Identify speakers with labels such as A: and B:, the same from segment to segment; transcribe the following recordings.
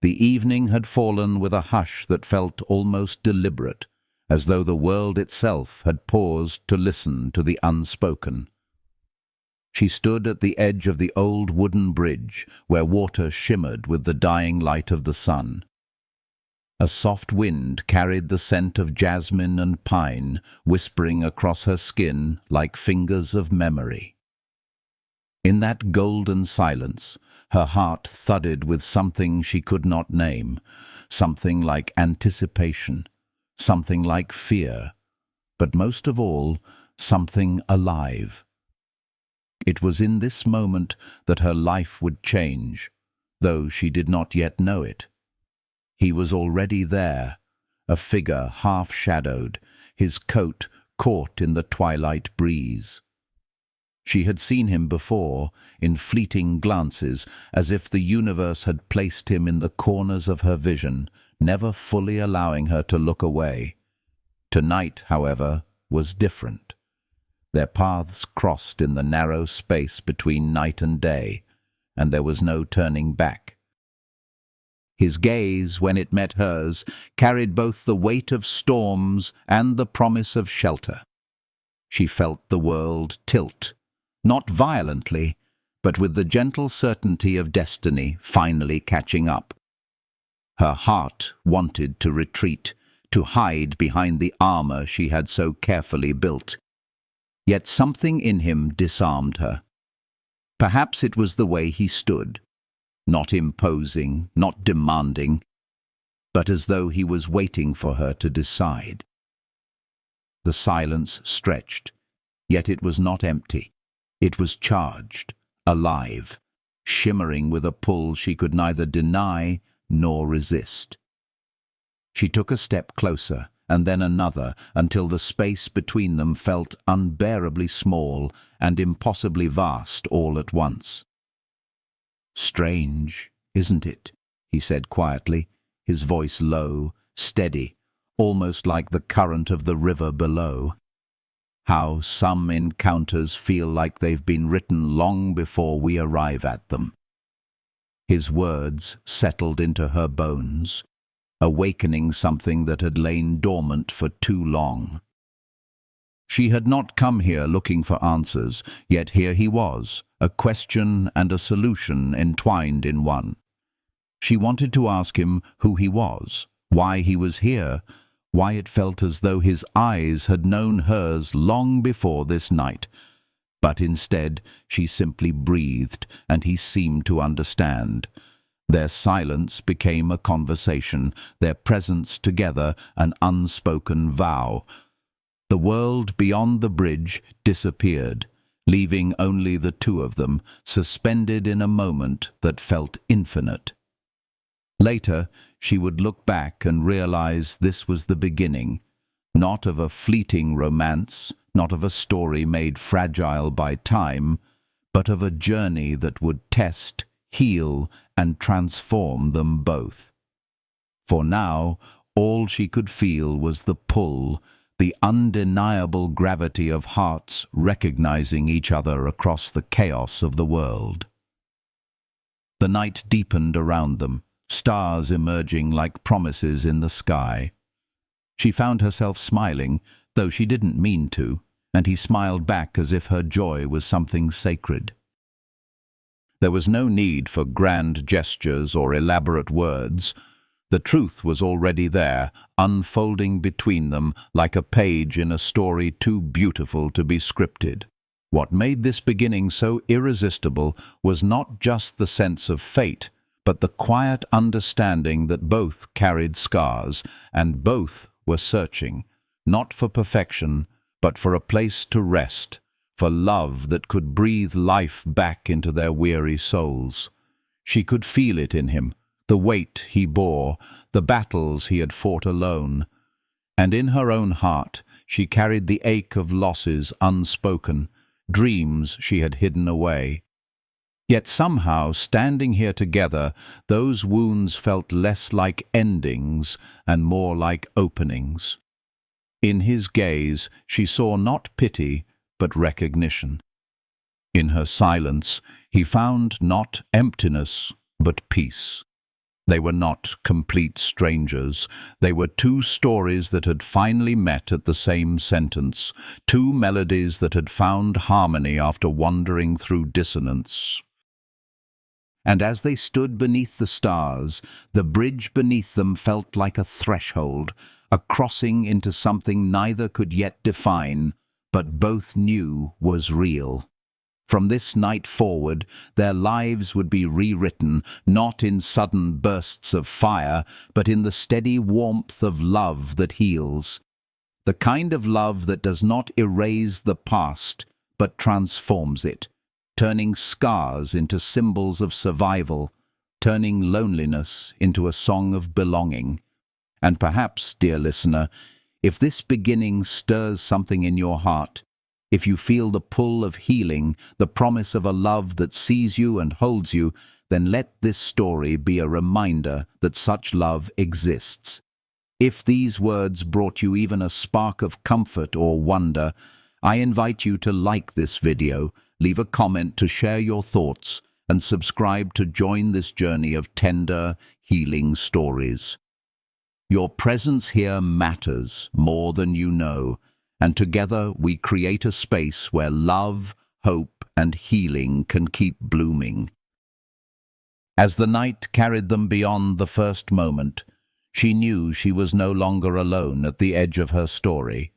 A: The evening had fallen with a hush that felt almost deliberate, as though the world itself had paused to listen to the unspoken. She stood at the edge of the old wooden bridge, where water shimmered with the dying light of the sun. A soft wind carried the scent of jasmine and pine, whispering across her skin like fingers of memory. In that golden silence, her heart thudded with something she could not name, something like anticipation, something like fear, but most of all, something alive. It was in this moment that her life would change, though she did not yet know it. He was already there, a figure half-shadowed, his coat caught in the twilight breeze. She had seen him before, in fleeting glances, as if the universe had placed him in the corners of her vision, never fully allowing her to look away. Tonight, however, was different. Their paths crossed in the narrow space between night and day, and there was no turning back. His gaze, when it met hers, carried both the weight of storms and the promise of shelter. She felt the world tilt, not violently, but with the gentle certainty of destiny finally catching up. Her heart wanted to retreat, to hide behind the armor she had so carefully built. Yet something in him disarmed her. Perhaps it was the way he stood, not imposing, not demanding, but as though he was waiting for her to decide. The silence stretched, yet it was not empty. It was charged, alive, shimmering with a pull she could neither deny nor resist. She took a step closer, and then another, until the space between them felt unbearably small and impossibly vast all at once. "Strange, isn't it?" he said quietly, his voice low, steady, almost like the current of the river below. "How some encounters feel like they've been written long before we arrive at them." His words settled into her bones, awakening something that had lain dormant for too long. She had not come here looking for answers, yet here he was, a question and a solution entwined in one. She wanted to ask him who he was, why he was here, why it felt as though his eyes had known hers long before this night. But instead, she simply breathed, and he seemed to understand. Their silence became a conversation, their presence together an unspoken vow. The world beyond the bridge disappeared, leaving only the two of them, suspended in a moment that felt infinite. Later, she would look back and realize this was the beginning, not of a fleeting romance, not of a story made fragile by time, but of a journey that would test, heal, and transform them both. For now, all she could feel was the pull, the undeniable gravity of hearts recognizing each other across the chaos of the world. The night deepened around them, stars emerging like promises in the sky. She found herself smiling, though she didn't mean to, and he smiled back as if her joy was something sacred. There was no need for grand gestures or elaborate words. The truth was already there, unfolding between them like a page in a story too beautiful to be scripted. What made this beginning so irresistible was not just the sense of fate, but the quiet understanding that both carried scars, and both were searching, not for perfection, but for a place to rest, for love that could breathe life back into their weary souls. She could feel it in him, the weight he bore, the battles he had fought alone. And in her own heart she carried the ache of losses unspoken, dreams she had hidden away. Yet somehow, standing here together, those wounds felt less like endings and more like openings. In his gaze she saw not pity, but recognition. In her silence he found not emptiness, but peace. They were not complete strangers. They were two stories that had finally met at the same sentence, two melodies that had found harmony after wandering through dissonance. And as they stood beneath the stars, the bridge beneath them felt like a threshold, a crossing into something neither could yet define, but both knew was real. From this night forward, their lives would be rewritten, not in sudden bursts of fire, but in the steady warmth of love that heals. The kind of love that does not erase the past, but transforms it, turning scars into symbols of survival, turning loneliness into a song of belonging. And perhaps, dear listener, if this beginning stirs something in your heart, if you feel the pull of healing, the promise of a love that sees you and holds you, then let this story be a reminder that such love exists. If these words brought you even a spark of comfort or wonder, I invite you to like this video, leave a comment to share your thoughts, and subscribe to join this journey of tender, healing stories. Your presence here matters more than you know, and together we create a space where love, hope, and healing can keep blooming. As the night carried them beyond the first moment, she knew she was no longer alone at the edge of her story.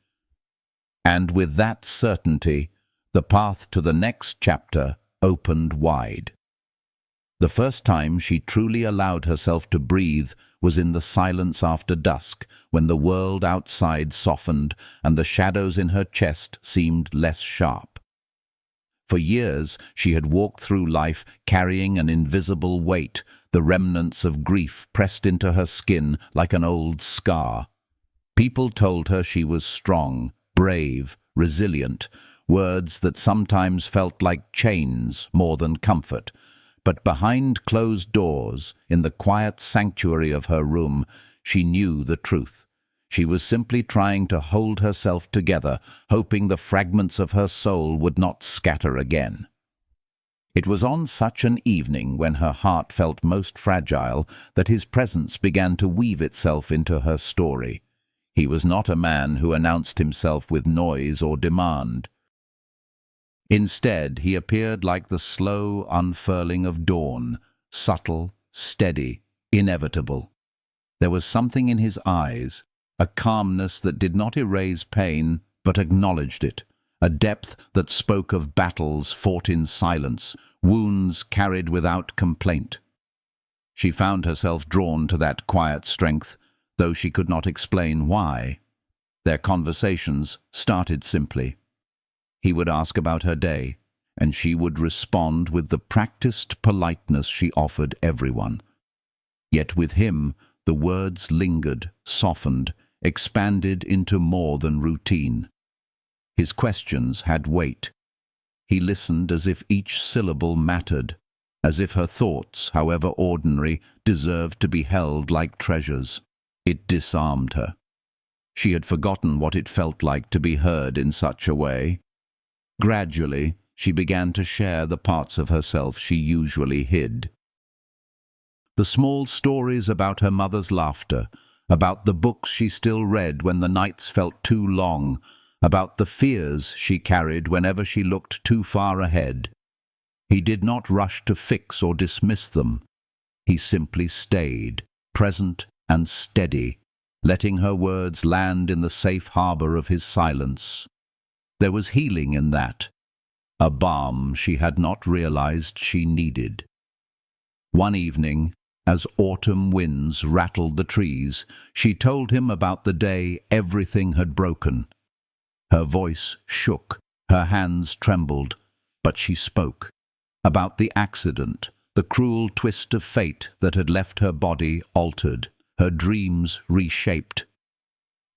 A: And with that certainty, the path to the next chapter opened wide. The first time she truly allowed herself to breathe was in the silence after dusk, when the world outside softened and the shadows in her chest seemed less sharp. For years she had walked through life carrying an invisible weight, the remnants of grief pressed into her skin like an old scar. People told her she was strong, brave, resilient, words that sometimes felt like chains more than comfort. But behind closed doors, in the quiet sanctuary of her room, she knew the truth. She was simply trying to hold herself together, hoping the fragments of her soul would not scatter again. It was on such an evening, when her heart felt most fragile, that his presence began to weave itself into her story. He was not a man who announced himself with noise or demand. Instead, he appeared like the slow unfurling of dawn, subtle, steady, inevitable. There was something in his eyes, a calmness that did not erase pain, but acknowledged it, a depth that spoke of battles fought in silence, wounds carried without complaint. She found herself drawn to that quiet strength, though she could not explain why. Their conversations started simply. He would ask about her day, and she would respond with the practiced politeness she offered everyone. Yet with him, the words lingered, softened, expanded into more than routine. His questions had weight. He listened as if each syllable mattered, as if her thoughts, however ordinary, deserved to be held like treasures. It disarmed her. She had forgotten what it felt like to be heard in such a way. Gradually, she began to share the parts of herself she usually hid. The small stories about her mother's laughter, about the books she still read when the nights felt too long, about the fears she carried whenever she looked too far ahead. He did not rush to fix or dismiss them. He simply stayed, present and steady, letting her words land in the safe harbor of his silence. There was healing in that, a balm she had not realized she needed. One evening, as autumn winds rattled the trees, she told him about the day everything had broken. Her voice shook, her hands trembled, but she spoke. About the accident, the cruel twist of fate that had left her body altered, her dreams reshaped.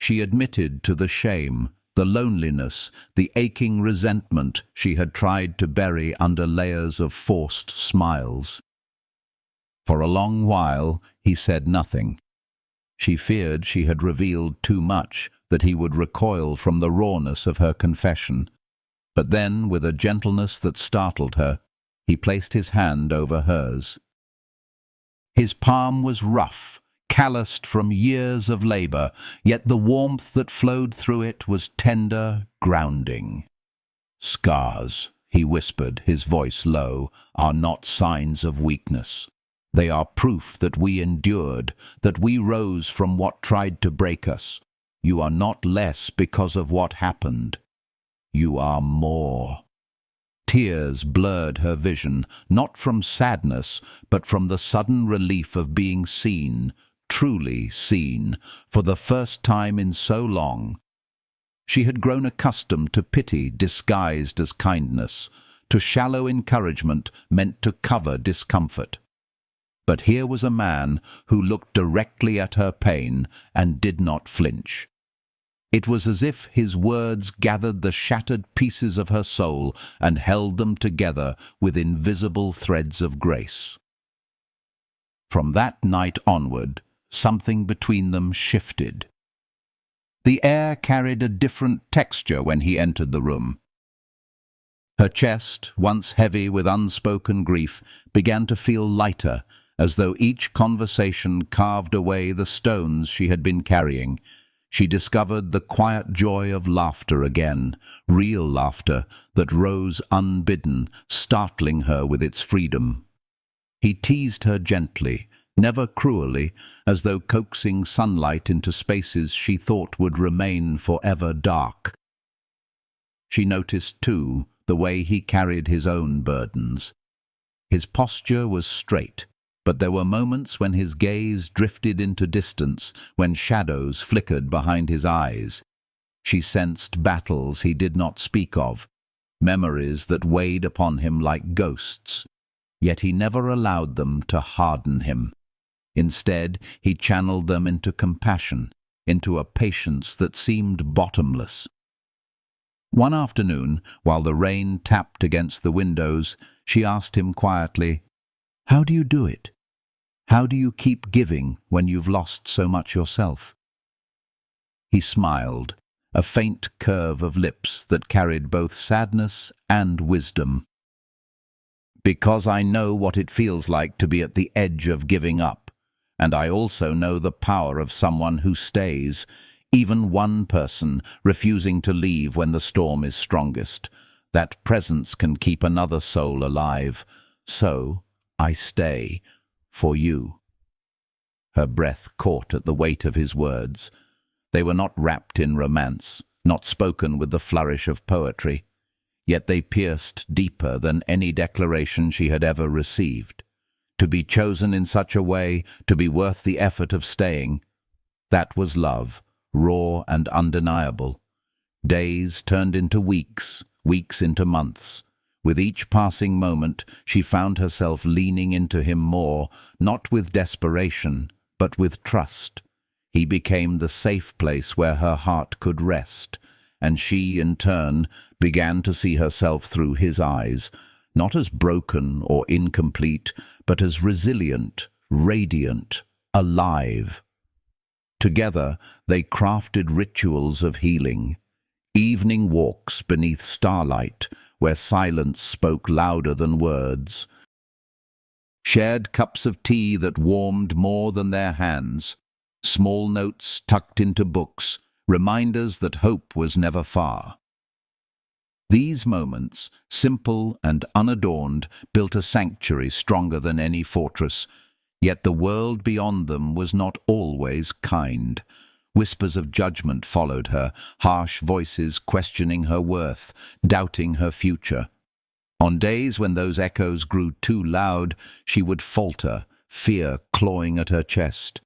A: She admitted to the shame, the loneliness, the aching resentment she had tried to bury under layers of forced smiles. For a long while he said nothing. She feared she had revealed too much, that he would recoil from the rawness of her confession. But then, with a gentleness that startled her, he placed his hand over hers. His palm was rough, calloused from years of labor, yet the warmth that flowed through it was tender, grounding. "Scars," he whispered, his voice low, "are not signs of weakness. They are proof that we endured, that we rose from what tried to break us. You are not less because of what happened. You are more." Tears blurred her vision, not from sadness, but from the sudden relief of being seen, truly seen, for the first time in so long. She had grown accustomed to pity disguised as kindness, to shallow encouragement meant to cover discomfort. But here was a man who looked directly at her pain and did not flinch. It was as if his words gathered the shattered pieces of her soul and held them together with invisible threads of grace. From that night onward, something between them shifted. The air carried a different texture when he entered the room. Her chest, once heavy with unspoken grief, began to feel lighter, as though each conversation carved away the stones she had been carrying. She discovered the quiet joy of laughter again, real laughter that rose unbidden, startling her with its freedom. He teased her gently, never cruelly, as though coaxing sunlight into spaces she thought would remain forever dark. She noticed, too, the way he carried his own burdens. His posture was straight, but there were moments when his gaze drifted into distance, when shadows flickered behind his eyes. She sensed battles he did not speak of, memories that weighed upon him like ghosts. Yet he never allowed them to harden him. Instead, he channeled them into compassion, into a patience that seemed bottomless. One afternoon, while the rain tapped against the windows, she asked him quietly, "How do you do it? How do you keep giving when you've lost so much yourself?" He smiled, a faint curve of lips that carried both sadness and wisdom. "Because I know what it feels like to be at the edge of giving up. And I also know the power of someone who stays, even one person refusing to leave when the storm is strongest. That presence can keep another soul alive. So I stay, for you." Her breath caught at the weight of his words. They were not wrapped in romance, not spoken with the flourish of poetry, yet they pierced deeper than any declaration she had ever received. To be chosen in such a way, to be worth the effort of staying, that was love, raw and undeniable. Days turned into weeks, weeks into months. With each passing moment, she found herself leaning into him more, not with desperation, but with trust. He became the safe place where her heart could rest, and she, in turn, began to see herself through his eyes, not as broken or incomplete, but as resilient, radiant, alive. Together, they crafted rituals of healing, evening walks beneath starlight, where silence spoke louder than words, shared cups of tea that warmed more than their hands, small notes tucked into books, reminders that hope was never far. These moments, simple and unadorned, built a sanctuary stronger than any fortress, yet the world beyond them was not always kind. Whispers of judgment followed her, harsh voices questioning her worth, doubting her future. On days when those echoes grew too loud, she would falter, fear clawing at her chest.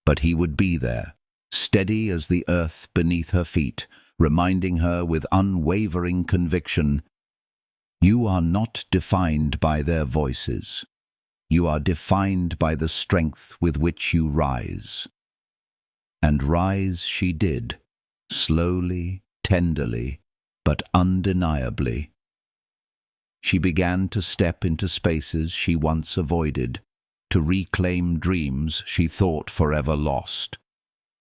A: But he would be there, steady as the earth beneath her feet, reminding her with unwavering conviction, "You are not defined by their voices. You are defined by the strength with which you rise." And rise she did, slowly, tenderly, but undeniably. She began to step into spaces she once avoided, to reclaim dreams she thought forever lost.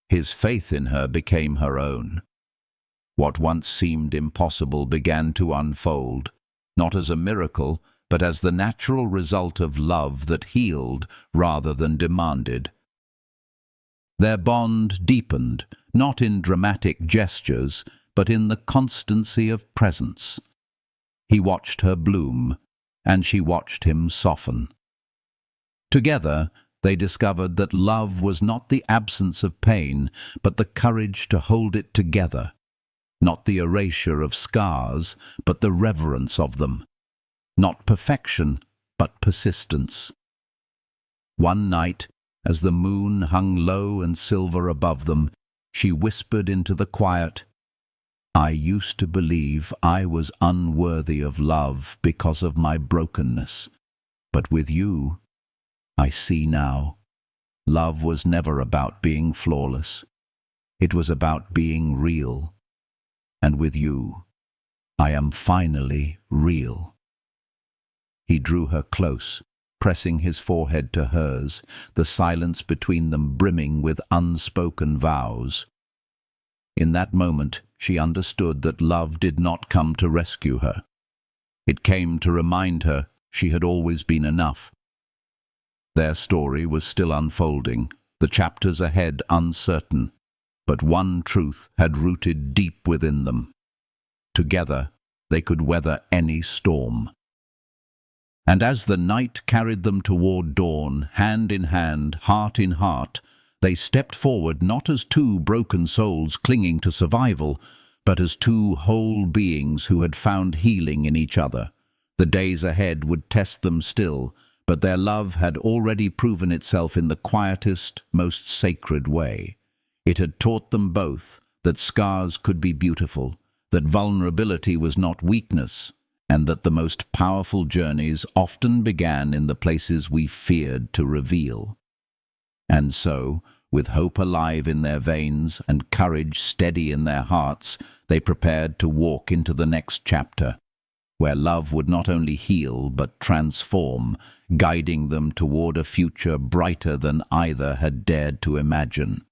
A: His faith in her became her own. What once seemed impossible began to unfold, not as a miracle, but as the natural result of love that healed rather than demanded. Their bond deepened, not in dramatic gestures, but in the constancy of presence. He watched her bloom, and she watched him soften. Together, they discovered that love was not the absence of pain, but the courage to hold it together. Not the erasure of scars, but the reverence of them. Not perfection, but persistence. One night, as the moon hung low and silver above them, she whispered into the quiet, "I used to believe I was unworthy of love because of my brokenness. But with you, I see now. Love was never about being flawless. It was about being real. And with you, I am finally real." He drew her close, pressing his forehead to hers, the silence between them brimming with unspoken vows. In that moment, she understood that love did not come to rescue her. It came to remind her she had always been enough. Their story was still unfolding, the chapters ahead uncertain, but one truth had rooted deep within them. Together, they could weather any storm. And as the night carried them toward dawn, hand in hand, heart in heart, they stepped forward not as two broken souls clinging to survival, but as two whole beings who had found healing in each other. The days ahead would test them still, but their love had already proven itself in the quietest, most sacred way. It had taught them both that scars could be beautiful, that vulnerability was not weakness, and that the most powerful journeys often began in the places we feared to reveal. And so, with hope alive in their veins and courage steady in their hearts, they prepared to walk into the next chapter, where love would not only heal but transform, guiding them toward a future brighter than either had dared to imagine.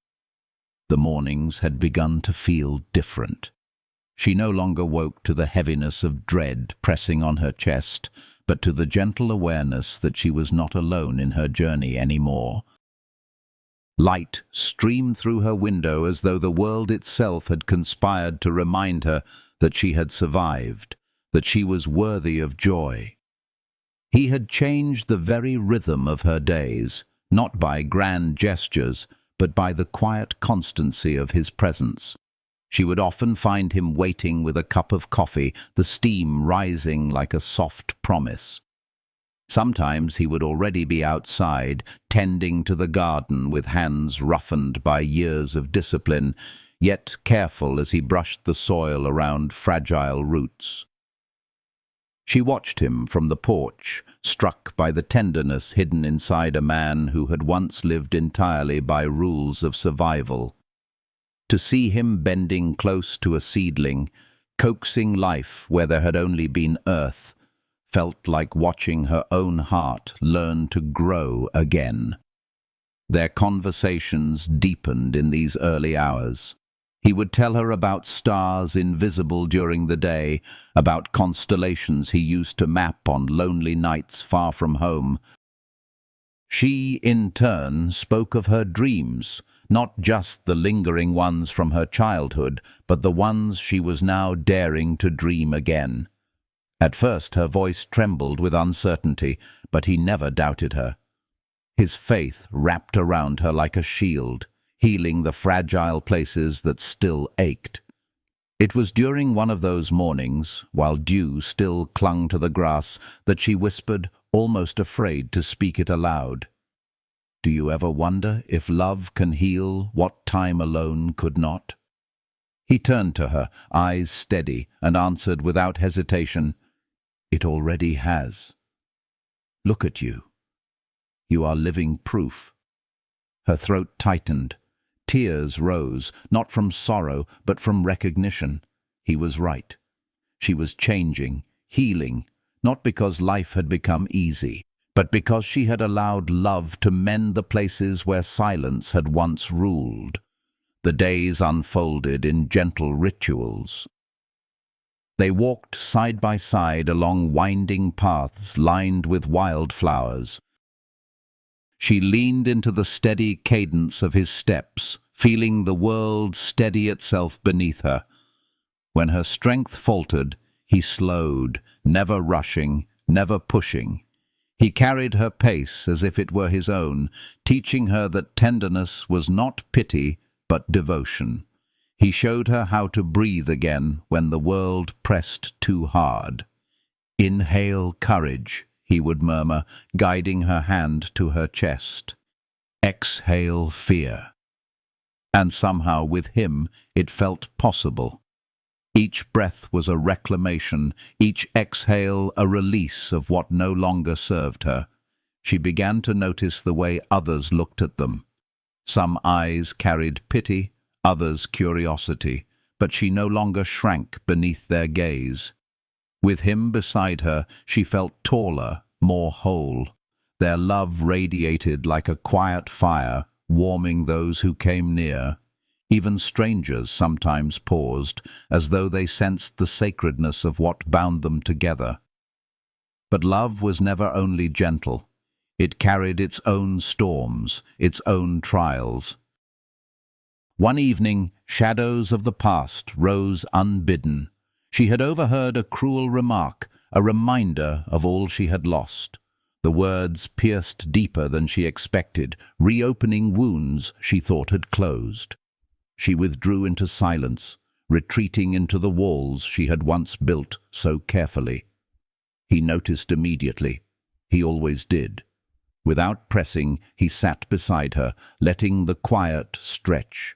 A: The mornings had begun to feel different. She no longer woke to the heaviness of dread pressing on her chest, but to the gentle awareness that she was not alone in her journey anymore. Light streamed through her window as though the world itself had conspired to remind her that she had survived, that she was worthy of joy. He had changed the very rhythm of her days, not by grand gestures, but by the quiet constancy of his presence. She would often find him waiting with a cup of coffee, the steam rising like a soft promise. Sometimes he would already be outside, tending to the garden with hands roughened by years of discipline, yet careful as he brushed the soil around fragile roots. She watched him from the porch, struck by the tenderness hidden inside a man who had once lived entirely by rules of survival. To see him bending close to a seedling, coaxing life where there had only been earth, felt like watching her own heart learn to grow again. Their conversations deepened in these early hours. He would tell her about stars invisible during the day, about constellations he used to map on lonely nights far from home. She, in turn, spoke of her dreams, not just the lingering ones from her childhood, but the ones she was now daring to dream again. At first her voice trembled with uncertainty, but he never doubted her. His faith wrapped around her like a shield, healing the fragile places that still ached. It was during one of those mornings, while dew still clung to the grass, that she whispered, almost afraid to speak it aloud, "Do you ever wonder if love can heal what time alone could not?" He turned to her, eyes steady, and answered without hesitation, "It already has. Look at you. You are living proof." Her throat tightened. Tears rose, not from sorrow, but from recognition. He was right. She was changing, healing, not because life had become easy, but because she had allowed love to mend the places where silence had once ruled. The days unfolded in gentle rituals. They walked side by side along winding paths lined with wildflowers. She leaned into the steady cadence of his steps, feeling the world steady itself beneath her. When her strength faltered, he slowed, never rushing, never pushing. He carried her pace as if it were his own, teaching her that tenderness was not pity, but devotion. He showed her how to breathe again when the world pressed too hard. "Inhale courage," he would murmur, guiding her hand to her chest. "Exhale fear." And somehow with him it felt possible. Each breath was a reclamation, each exhale a release of what no longer served her. She began to notice the way others looked at them. Some eyes carried pity, others curiosity, but she no longer shrank beneath their gaze. With him beside her, she felt taller, more whole. Their love radiated like a quiet fire, warming those who came near. Even strangers sometimes paused, as though they sensed the sacredness of what bound them together. But love was never only gentle. It carried its own storms, its own trials. One evening, shadows of the past rose unbidden. She had overheard a cruel remark, a reminder of all she had lost. The words pierced deeper than she expected, reopening wounds she thought had closed. She withdrew into silence, retreating into the walls she had once built so carefully. He noticed immediately. He always did. Without pressing, he sat beside her, letting the quiet stretch.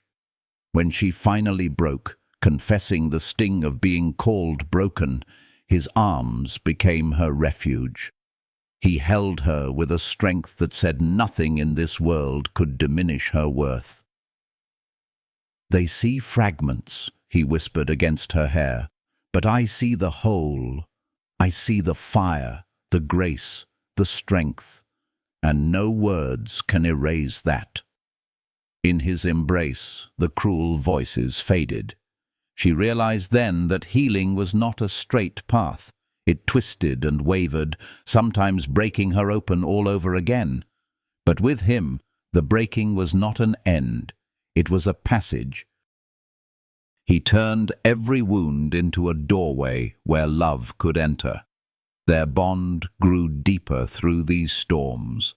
A: When she finally broke, confessing the sting of being called broken, his arms became her refuge. He held her with a strength that said nothing in this world could diminish her worth. "They see fragments," he whispered against her hair, "but I see the whole. I see the fire, the grace, the strength, and no words can erase that." In his embrace, the cruel voices faded. She realized then that healing was not a straight path. It twisted and wavered, sometimes breaking her open all over again. But with him, the breaking was not an end. It was a passage. He turned every wound into a doorway where love could enter. Their bond grew deeper through these storms.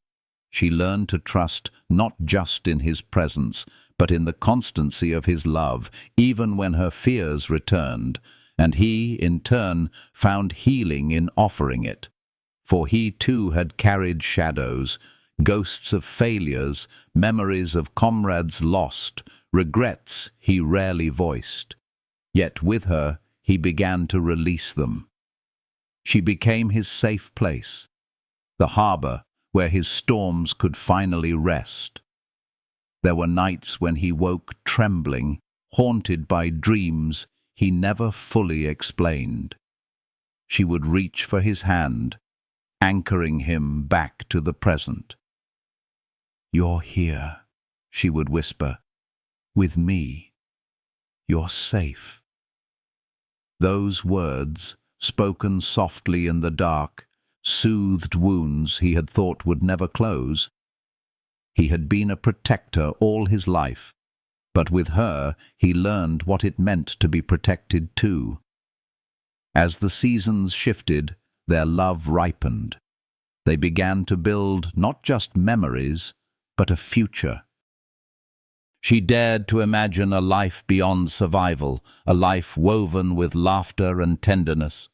A: She learned to trust not just in his presence, but in the constancy of his love, even when her fears returned, and he, in turn, found healing in offering it. For he too had carried shadows, ghosts of failures, memories of comrades lost, regrets he rarely voiced. Yet with her he began to release them. She became his safe place, the harbor where his storms could finally rest. There were nights when he woke trembling, haunted by dreams he never fully explained. She would reach for his hand, anchoring him back to the present. "You're here," she would whisper, "with me. You're safe." Those words, spoken softly in the dark, soothed wounds he had thought would never close. He had been a protector all his life, but with her he learned what it meant to be protected too. As the seasons shifted, their love ripened. They began to build not just memories, but a future. She dared to imagine a life beyond survival, a life woven with laughter and tenderness.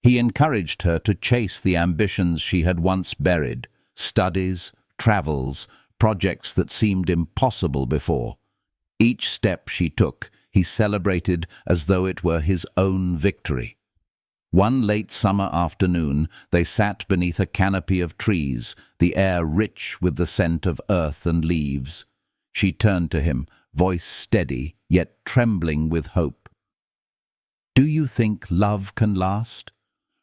A: He encouraged her to chase the ambitions she had once buried, studies, travels, projects that seemed impossible before. Each step she took, he celebrated as though it were his own victory. One late summer afternoon, they sat beneath a canopy of trees, the air rich with the scent of earth and leaves. She turned to him, voice steady, yet trembling with hope. "Do you think love can last?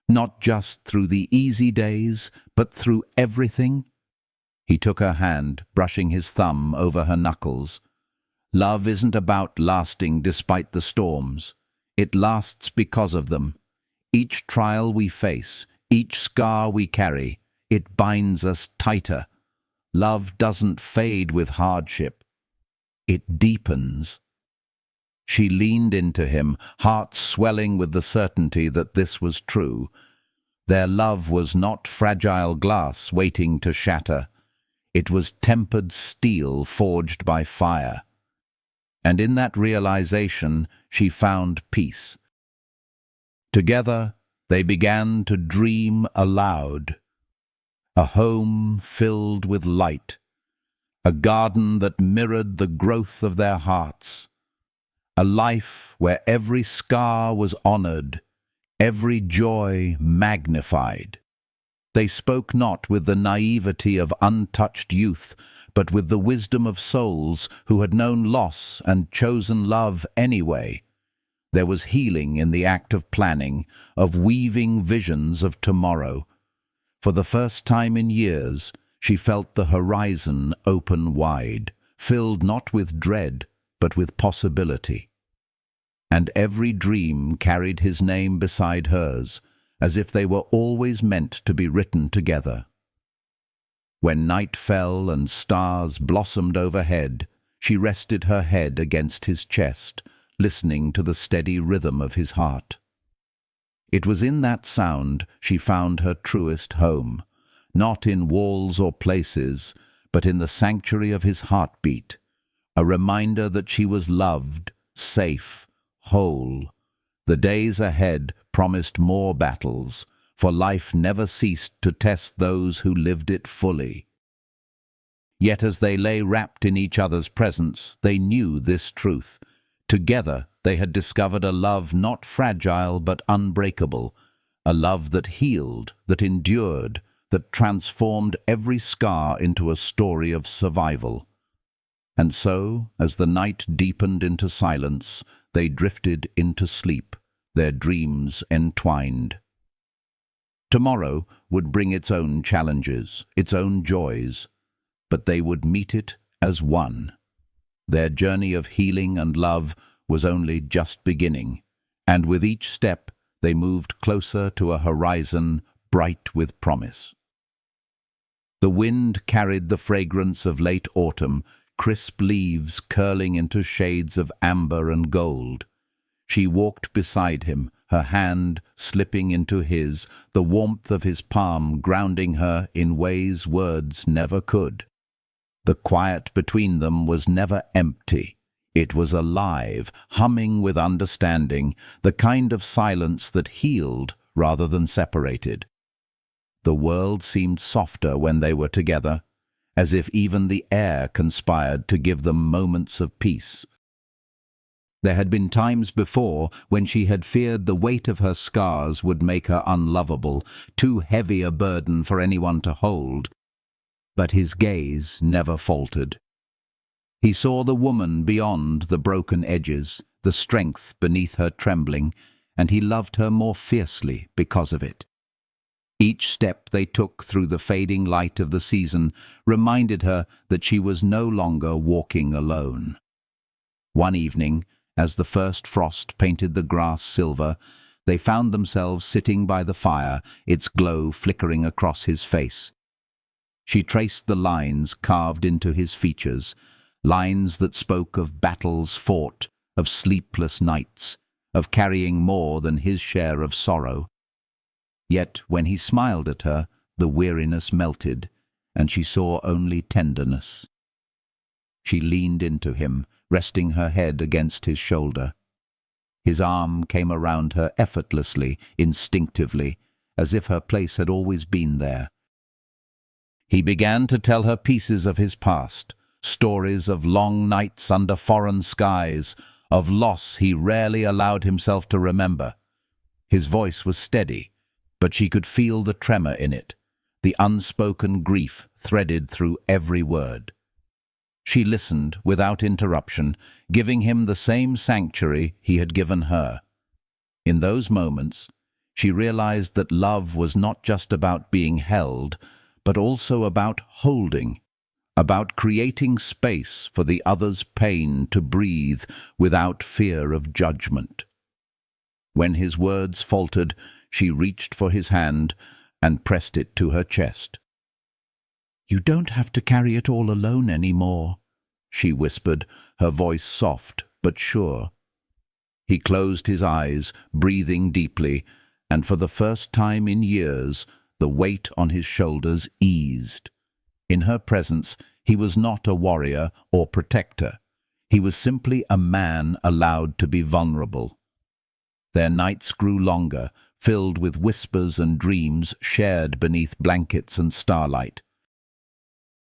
A: Not just through the easy days, but through everything?" He took her hand, brushing his thumb over her knuckles. "Love isn't about lasting despite the storms. It lasts because of them. Each trial we face, each scar we carry, it binds us tighter. Love doesn't fade with hardship. It deepens. She leaned into him, heart swelling with the certainty that this was true. Their love was not fragile glass waiting to shatter. It was tempered steel forged by fire. And in that realization, she found peace. Together, they began to dream aloud. A home filled with light. A garden that mirrored the growth of their hearts. A life where every scar was honored, every joy magnified. They spoke not with the naivety of untouched youth, but with the wisdom of souls who had known loss and chosen love anyway. There was healing in the act of planning, of weaving visions of tomorrow. For the first time in years, she felt the horizon open wide, filled not with dread, but with possibility. And every dream carried his name beside hers, as if they were always meant to be written together. When night fell and stars blossomed overhead, she rested her head against his chest, listening to the steady rhythm of his heart. It was in that sound she found her truest home, not in walls or places, but in the sanctuary of his heartbeat, a reminder that she was loved, safe, whole. The days ahead promised more battles, for life never ceased to test those who lived it fully. Yet as they lay wrapped in each other's presence, they knew this truth. Together they had discovered a love not fragile but unbreakable, a love that healed, that endured, that transformed every scar into a story of survival. And so, as the night deepened into silence, they drifted into sleep, their dreams entwined. Tomorrow would bring its own challenges, its own joys, but they would meet it as one. Their journey of healing and love was only just beginning, and with each step they moved closer to a horizon bright with promise. The wind carried the fragrance of late autumn, crisp leaves curling into shades of amber and gold. She walked beside him, her hand slipping into his, the warmth of his palm grounding her in ways words never could. The quiet between them was never empty. It was alive, humming with understanding, the kind of silence that healed rather than separated. The world seemed softer when they were together, as if even the air conspired to give them moments of peace. There had been times before when she had feared the weight of her scars would make her unlovable, too heavy a burden for anyone to hold. But his gaze never faltered. He saw the woman beyond the broken edges, the strength beneath her trembling, and he loved her more fiercely because of it. Each step they took through the fading light of the season reminded her that she was no longer walking alone. One evening, as the first frost painted the grass silver, they found themselves sitting by the fire, its glow flickering across his face. She traced the lines carved into his features, lines that spoke of battles fought, of sleepless nights, of carrying more than his share of sorrow. Yet when he smiled at her, the weariness melted, and she saw only tenderness. She leaned into him, resting her head against his shoulder. His arm came around her effortlessly, instinctively, as if her place had always been there. He began to tell her pieces of his past, stories of long nights under foreign skies, of loss he rarely allowed himself to remember. His voice was steady, but she could feel the tremor in it, the unspoken grief threaded through every word. She listened without interruption, giving him the same sanctuary he had given her. In those moments, she realized that love was not just about being held, but also about holding, about creating space for the other's pain to breathe without fear of judgment. When his words faltered, she reached for his hand and pressed it to her chest. "You don't have to carry it all alone anymore," she whispered, her voice soft but sure. He closed his eyes, breathing deeply, and for the first time in years, the weight on his shoulders eased. In her presence, he was not a warrior or protector. He was simply a man allowed to be vulnerable. Their nights grew longer, filled with whispers and dreams shared beneath blankets and starlight.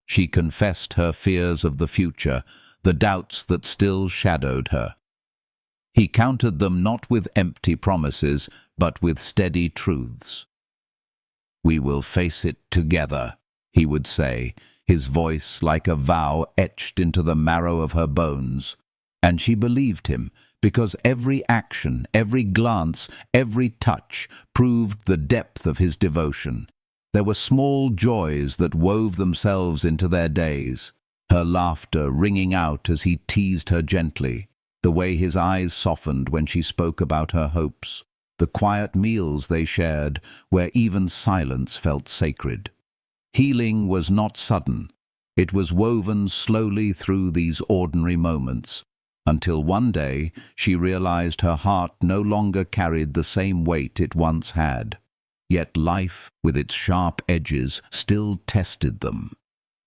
A: She confessed her fears of the future, the doubts that still shadowed her. He countered them not with empty promises, but with steady truths. "We will face it together," he would say, his voice like a vow etched into the marrow of her bones. And she believed him, because every action, every glance, every touch proved the depth of his devotion. There were small joys that wove themselves into their days, her laughter ringing out as he teased her gently, the way his eyes softened when she spoke about her hopes, the quiet meals they shared where even silence felt sacred. Healing was not sudden. It was woven slowly through these ordinary moments, until one day she realized her heart no longer carried the same weight it once had. Yet life, with its sharp edges, still tested them.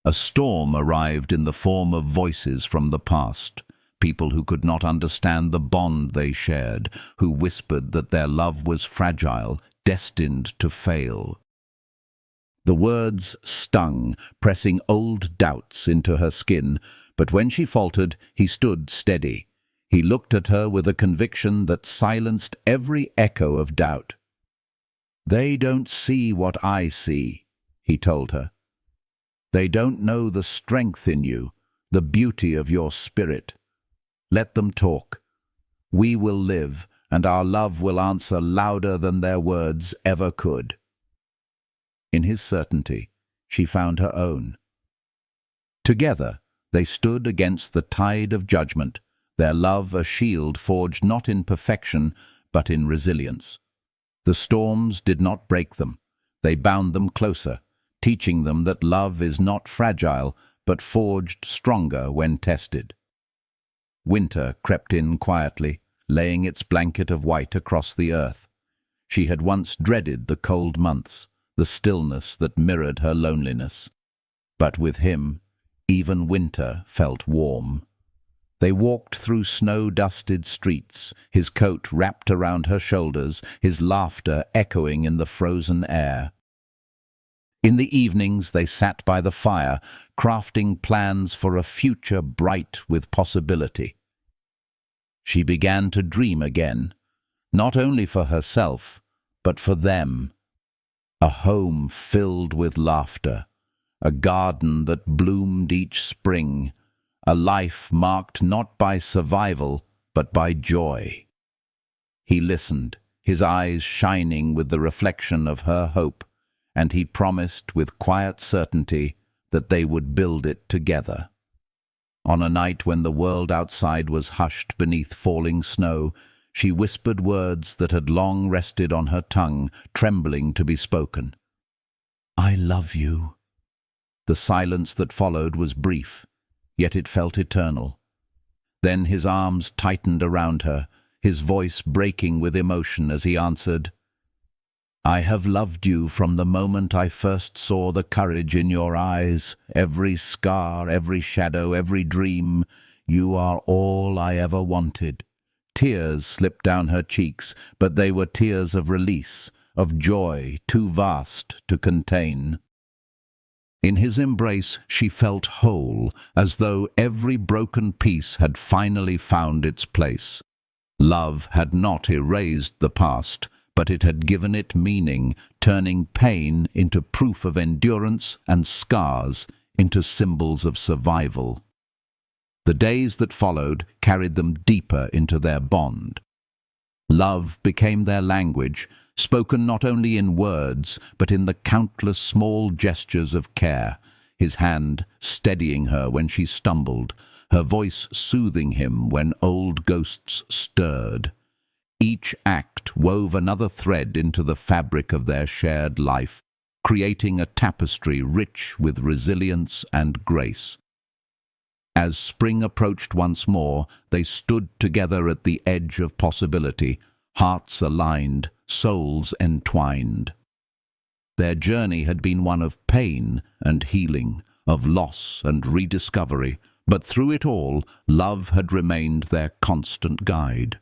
A: A storm arrived in the form of voices from the past, people who could not understand the bond they shared, who whispered that their love was fragile, destined to fail. The words stung, pressing old doubts into her skin, but when she faltered, he stood steady. He looked at her with a conviction that silenced every echo of doubt. "They don't see what I see," he told her. "They don't know the strength in you, the beauty of your spirit. Let them talk. We will live, and our love will answer louder than their words ever could." In his certainty, she found her own. Together, they stood against the tide of judgment, their love a shield forged not in perfection, but in resilience. The storms did not break them. They bound them closer, teaching them that love is not fragile, but forged stronger when tested. Winter crept in quietly, laying its blanket of white across the earth. She had once dreaded the cold months, the stillness that mirrored her loneliness. But with him, even winter felt warm. They walked through snow-dusted streets, his coat wrapped around her shoulders, his laughter echoing in the frozen air. In the evenings they sat by the fire, crafting plans for a future bright with possibility. She began to dream again, not only for herself, but for them. A home filled with laughter, a garden that bloomed each spring, a life marked not by survival, but by joy. He listened, his eyes shining with the reflection of her hope, and he promised with quiet certainty that they would build it together. On a night when the world outside was hushed beneath falling snow, she whispered words that had long rested on her tongue, trembling to be spoken. "I love you." The silence that followed was brief, yet it felt eternal. Then his arms tightened around her, his voice breaking with emotion as he answered, "I have loved you from the moment I first saw the courage in your eyes. Every scar, every shadow, every dream, you are all I ever wanted." Tears slipped down her cheeks, but they were tears of release, of joy too vast to contain. In his embrace she felt whole, as though every broken piece had finally found its place. Love had not erased the past, but it had given it meaning, turning pain into proof of endurance and scars into symbols of survival. The days that followed carried them deeper into their bond. Love became their language, spoken not only in words, but in the countless small gestures of care, his hand steadying her when she stumbled, her voice soothing him when old ghosts stirred. Each act wove another thread into the fabric of their shared life, creating a tapestry rich with resilience and grace. As spring approached once more, they stood together at the edge of possibility, hearts aligned, souls entwined. Their journey had been one of pain and healing, of loss and rediscovery, but through it all, love had remained their constant guide.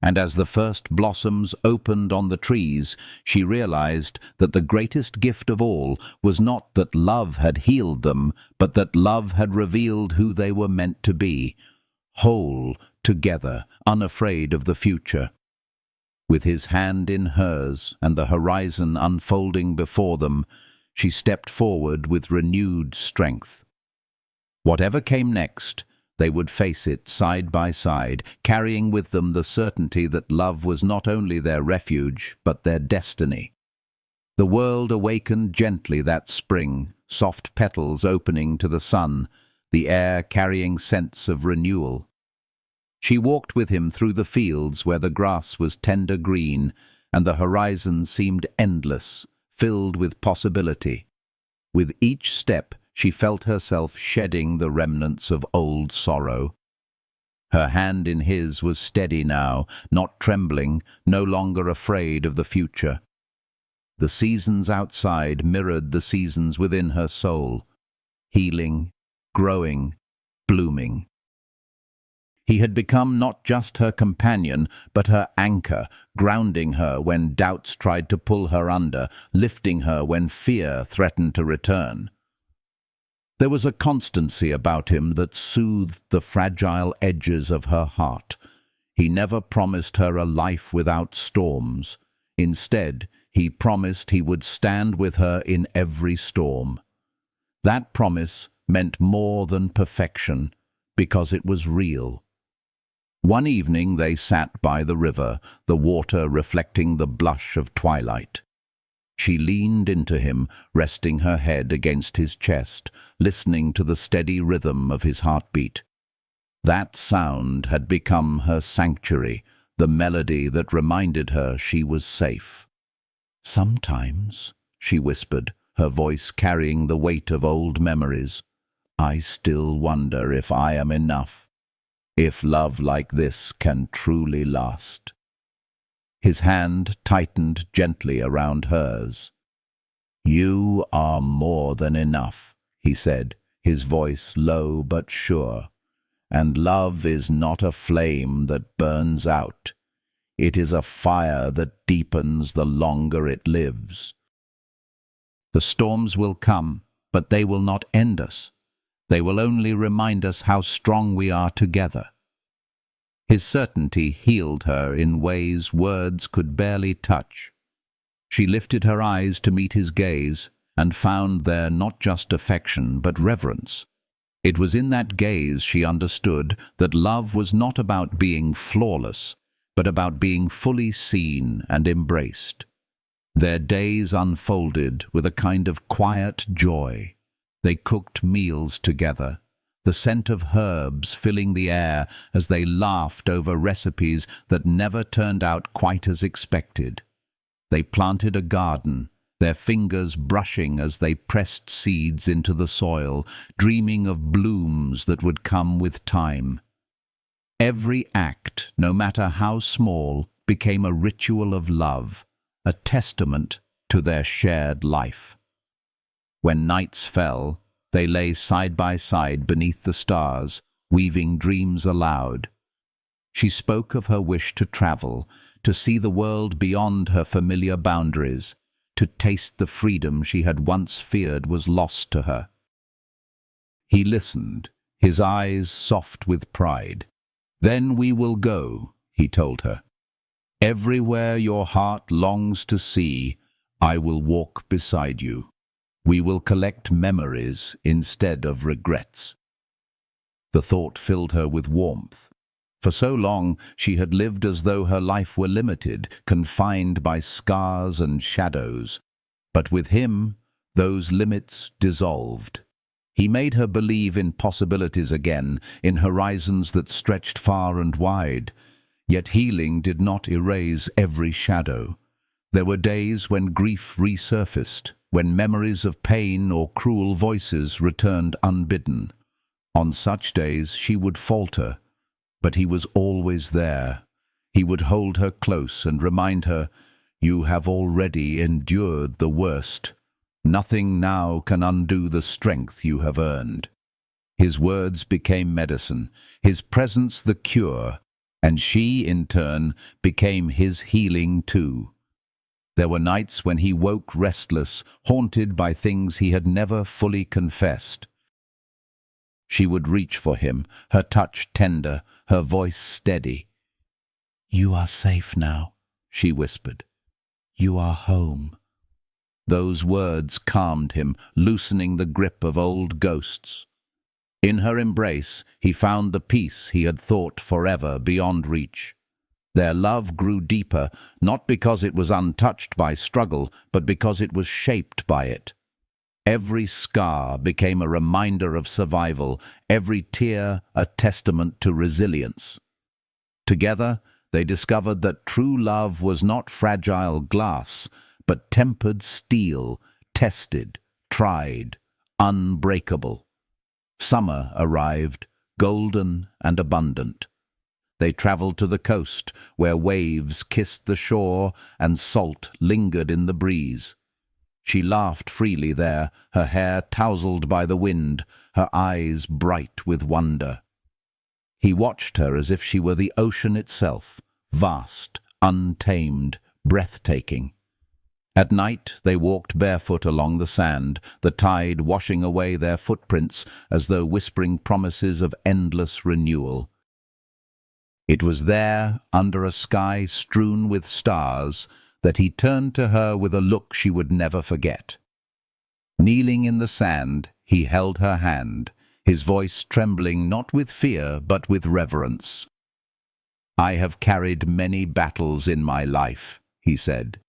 A: And as the first blossoms opened on the trees, she realized that the greatest gift of all was not that love had healed them, but that love had revealed who they were meant to be, whole, together, unafraid of the future. With his hand in hers and the horizon unfolding before them, she stepped forward with renewed strength. Whatever came next, they would face it side by side, carrying with them the certainty that love was not only their refuge, but their destiny. The world awakened gently that spring, soft petals opening to the sun, the air carrying scents of renewal. She walked with him through the fields where the grass was tender green, and the horizon seemed endless, filled with possibility. With each step, she felt herself shedding the remnants of old sorrow. Her hand in his was steady now, not trembling, no longer afraid of the future. The seasons outside mirrored the seasons within her soul, healing, growing, blooming. He had become not just her companion, but her anchor, grounding her when doubts tried to pull her under, lifting her when fear threatened to return. There was a constancy about him that soothed the fragile edges of her heart. He never promised her a life without storms. Instead, he promised he would stand with her in every storm. That promise meant more than perfection, because it was real. One evening they sat by the river, the water reflecting the blush of twilight. She leaned into him, resting her head against his chest, listening to the steady rhythm of his heartbeat. That sound had become her sanctuary, the melody that reminded her she was safe. "Sometimes," she whispered, her voice carrying the weight of old memories, "I still wonder if I am enough, if love like this can truly last." His hand tightened gently around hers. "You are more than enough," he said, his voice low but sure. "And love is not a flame that burns out. It is a fire that deepens the longer it lives. The storms will come, but they will not end us. They will only remind us how strong we are together." His certainty healed her in ways words could barely touch. She lifted her eyes to meet his gaze, and found there not just affection but reverence. It was in that gaze she understood that love was not about being flawless, but about being fully seen and embraced. Their days unfolded with a kind of quiet joy. They cooked meals together, the scent of herbs filling the air as they laughed over recipes that never turned out quite as expected. They planted a garden, their fingers brushing as they pressed seeds into the soil, dreaming of blooms that would come with time. Every act, no matter how small, became a ritual of love, a testament to their shared life. When nights fell, they lay side by side beneath the stars, weaving dreams aloud. She spoke of her wish to travel, to see the world beyond her familiar boundaries, to taste the freedom she had once feared was lost to her. He listened, his eyes soft with pride. "Then we will go," he told her. "Everywhere your heart longs to see, I will walk beside you. We will collect memories instead of regrets." The thought filled her with warmth. For so long she had lived as though her life were limited, confined by scars and shadows. But with him, those limits dissolved. He made her believe in possibilities again, in horizons that stretched far and wide. Yet healing did not erase every shadow. There were days when grief resurfaced, when memories of pain or cruel voices returned unbidden. On such days she would falter, but he was always there. He would hold her close and remind her, "You have already endured the worst. Nothing now can undo the strength you have earned." His words became medicine, his presence the cure, and she, in turn, became his healing too. There were nights when he woke restless, haunted by things he had never fully confessed. She would reach for him, her touch tender, her voice steady. "You are safe now," she whispered. "You are home." Those words calmed him, loosening the grip of old ghosts. In her embrace, he found the peace he had thought forever beyond reach. Their love grew deeper, not because it was untouched by struggle, but because it was shaped by it. Every scar became a reminder of survival, every tear a testament to resilience. Together, they discovered that true love was not fragile glass, but tempered steel, tested, tried, unbreakable. Summer arrived, golden and abundant. They traveled to the coast, where waves kissed the shore and salt lingered in the breeze. She laughed freely there, her hair tousled by the wind, her eyes bright with wonder. He watched her as if she were the ocean itself, vast, untamed, breathtaking. At night they walked barefoot along the sand, the tide washing away their footprints as though whispering promises of endless renewal. It was there, under a sky strewn with stars, that he turned to her with a look she would never forget. Kneeling in the sand, he held her hand, his voice trembling not with fear but with reverence. "I have carried many battles in my life," he said,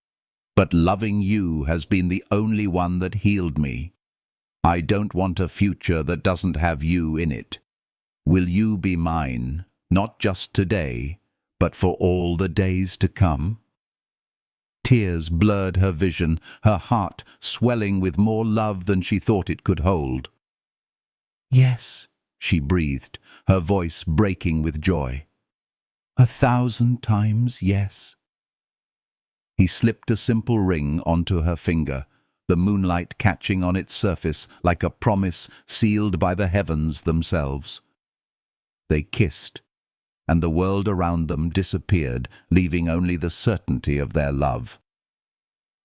A: "but loving you has been the only one that healed me. I don't want a future that doesn't have you in it. Will you be mine, not just today, but for all the days to come?" Tears blurred her vision, her heart swelling with more love than she thought it could hold. "Yes," she breathed, her voice breaking with joy. "1,000 times yes." He slipped a simple ring onto her finger, the moonlight catching on its surface like a promise sealed by the heavens themselves. They kissed, and the world around them disappeared, leaving only the certainty of their love.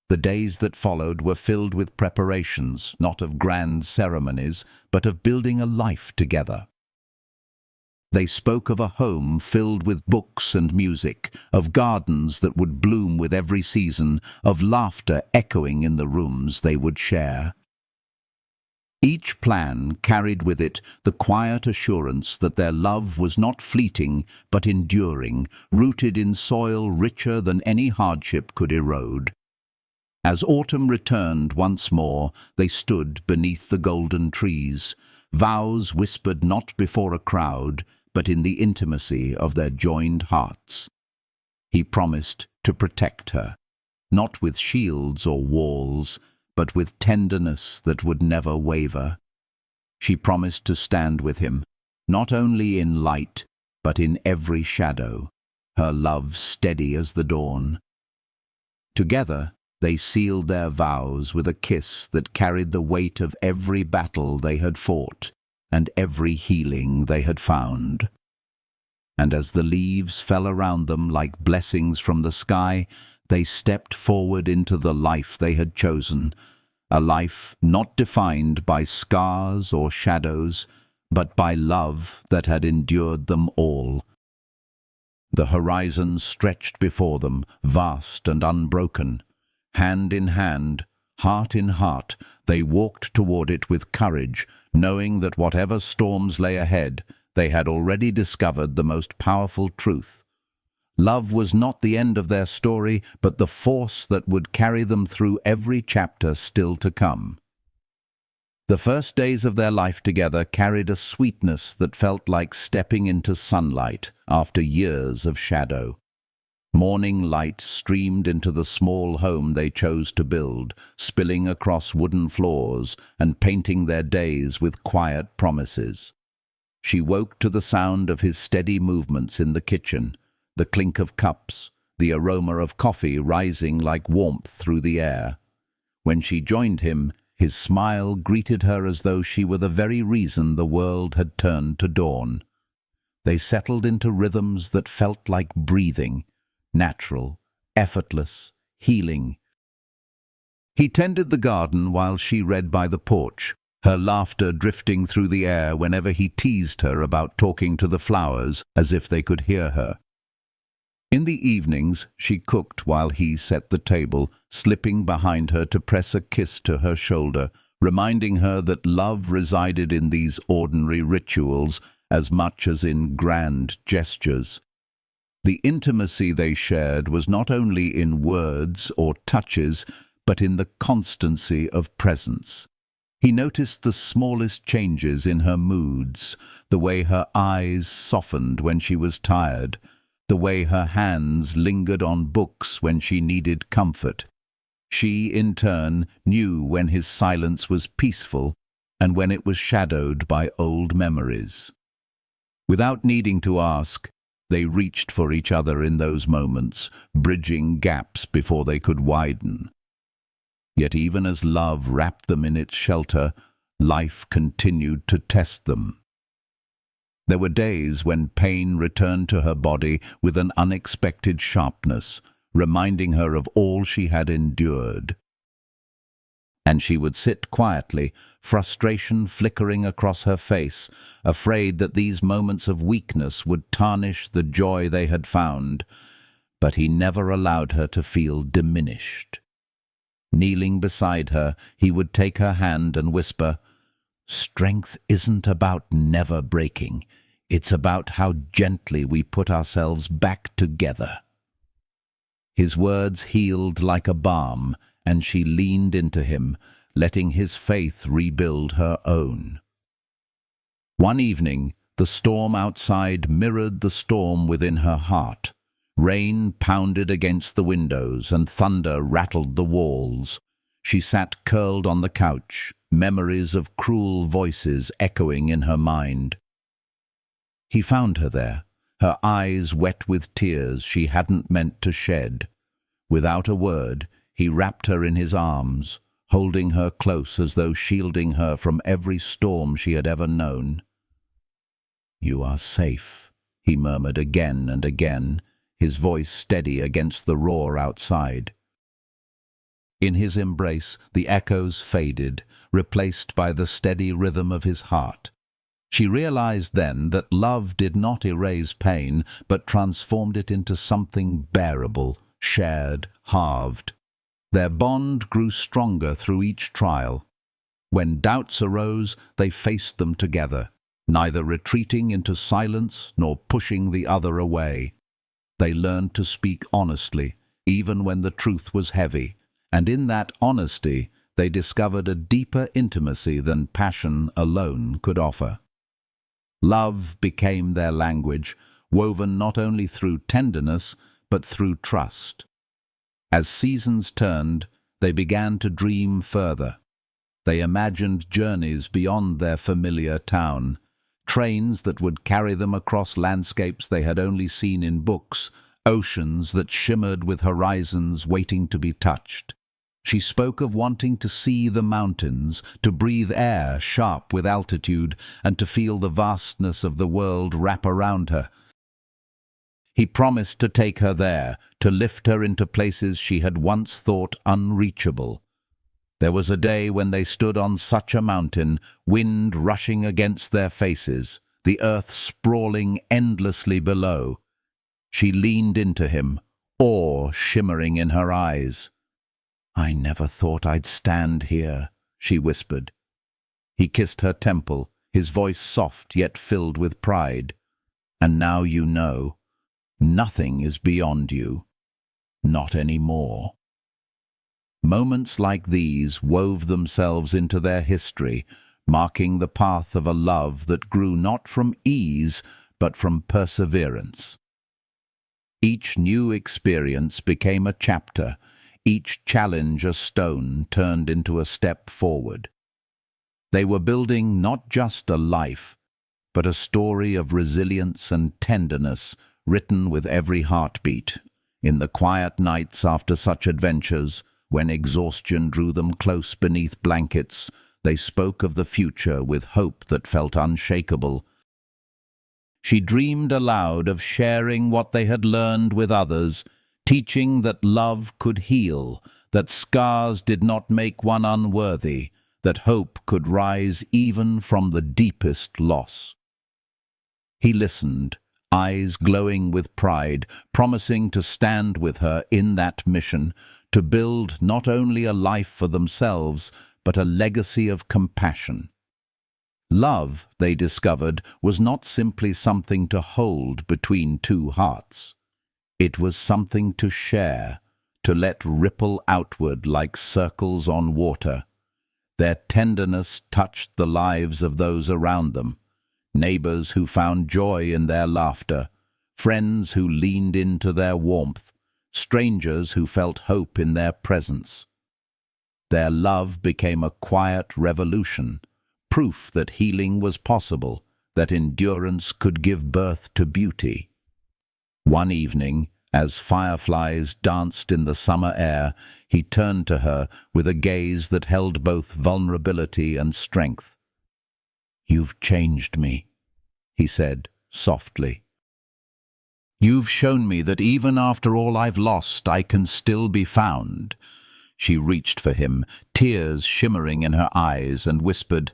A: The days that followed were filled with preparations, not of grand ceremonies, but of building a life together. They spoke of a home filled with books and music, of gardens that would bloom with every season, of laughter echoing in the rooms they would share. Each plan carried with it the quiet assurance that their love was not fleeting but enduring, rooted in soil richer than any hardship could erode. As autumn returned once more, they stood beneath the golden trees, vows whispered not before a crowd, but in the intimacy of their joined hearts. He promised to protect her, not with shields or walls, but with tenderness that would never waver. She promised to stand with him, not only in light, but in every shadow, her love steady as the dawn. Together, they sealed their vows with a kiss that carried the weight of every battle they had fought and every healing they had found. And as the leaves fell around them like blessings from the sky, they stepped forward into the life they had chosen, a life not defined by scars or shadows, but by love that had endured them all. The horizon stretched before them, vast and unbroken. Hand in hand, heart in heart, they walked toward it with courage, knowing that whatever storms lay ahead, they had already discovered the most powerful truth. Love was not the end of their story, but the force that would carry them through every chapter still to come. The first days of their life together carried a sweetness that felt like stepping into sunlight after years of shadow. Morning light streamed into the small home they chose to build, spilling across wooden floors and painting their days with quiet promises. She woke to the sound of his steady movements in the kitchen, the clink of cups, the aroma of coffee rising like warmth through the air. When she joined him, his smile greeted her as though she were the very reason the world had turned to dawn. They settled into rhythms that felt like breathing, natural, effortless, healing. He tended the garden while she read by the porch, her laughter drifting through the air whenever he teased her about talking to the flowers as if they could hear her. In the evenings, she cooked while he set the table, slipping behind her to press a kiss to her shoulder, reminding her that love resided in these ordinary rituals as much as in grand gestures. The intimacy they shared was not only in words or touches, but in the constancy of presence. He noticed the smallest changes in her moods, the way her eyes softened when she was tired, the way her hands lingered on books when she needed comfort. She, in turn, knew when his silence was peaceful and when it was shadowed by old memories. Without needing to ask, they reached for each other in those moments, bridging gaps before they could widen. Yet even as love wrapped them in its shelter, life continued to test them. There were days when pain returned to her body with an unexpected sharpness, reminding her of all she had endured. And she would sit quietly, frustration flickering across her face, afraid that these moments of weakness would tarnish the joy they had found. But he never allowed her to feel diminished. Kneeling beside her, he would take her hand and whisper, "Strength isn't about never breaking. It's about how gently we put ourselves back together." His words healed like a balm, and she leaned into him, letting his faith rebuild her own. One evening, the storm outside mirrored the storm within her heart. Rain pounded against the windows, and thunder rattled the walls. She sat curled on the couch, memories of cruel voices echoing in her mind. He found her there, her eyes wet with tears she hadn't meant to shed. Without a word, he wrapped her in his arms, holding her close as though shielding her from every storm she had ever known. "You are safe," he murmured again and again, his voice steady against the roar outside. In his embrace, the echoes faded, replaced by the steady rhythm of his heart. She realized then that love did not erase pain, but transformed it into something bearable, shared, halved. Their bond grew stronger through each trial. When doubts arose, they faced them together, neither retreating into silence nor pushing the other away. They learned to speak honestly, even when the truth was heavy, and in that honesty they discovered a deeper intimacy than passion alone could offer. Love became their language, woven not only through tenderness, but through trust. As seasons turned, they began to dream further. They imagined journeys beyond their familiar town, trains that would carry them across landscapes they had only seen in books, oceans that shimmered with horizons waiting to be touched. She spoke of wanting to see the mountains, to breathe air sharp with altitude, and to feel the vastness of the world wrap around her. He promised to take her there, to lift her into places she had once thought unreachable. There was a day when they stood on such a mountain, wind rushing against their faces, the earth sprawling endlessly below. She leaned into him, awe shimmering in her eyes. "I never thought I'd stand here," she whispered. He kissed her temple, his voice soft yet filled with pride. "And now you know. Nothing is beyond you. Not anymore." Moments like these wove themselves into their history, marking the path of a love that grew not from ease, but from perseverance. Each new experience became a chapter, each challenge a stone turned into a step forward. They were building not just a life, but a story of resilience and tenderness written with every heartbeat. In the quiet nights after such adventures, when exhaustion drew them close beneath blankets, they spoke of the future with hope that felt unshakable. She dreamed aloud of sharing what they had learned with others, teaching that love could heal, that scars did not make one unworthy, that hope could rise even from the deepest loss. He listened, eyes glowing with pride, promising to stand with her in that mission, to build not only a life for themselves, but a legacy of compassion. Love, they discovered, was not simply something to hold between two hearts. It was something to share, to let ripple outward like circles on water. Their tenderness touched the lives of those around them, neighbors who found joy in their laughter, friends who leaned into their warmth, strangers who felt hope in their presence. Their love became a quiet revolution, proof that healing was possible, that endurance could give birth to beauty. One evening, as fireflies danced in the summer air, he turned to her with a gaze that held both vulnerability and strength. "You've changed me," he said softly. "You've shown me that even after all I've lost, I can still be found." She reached for him, tears shimmering in her eyes, and whispered,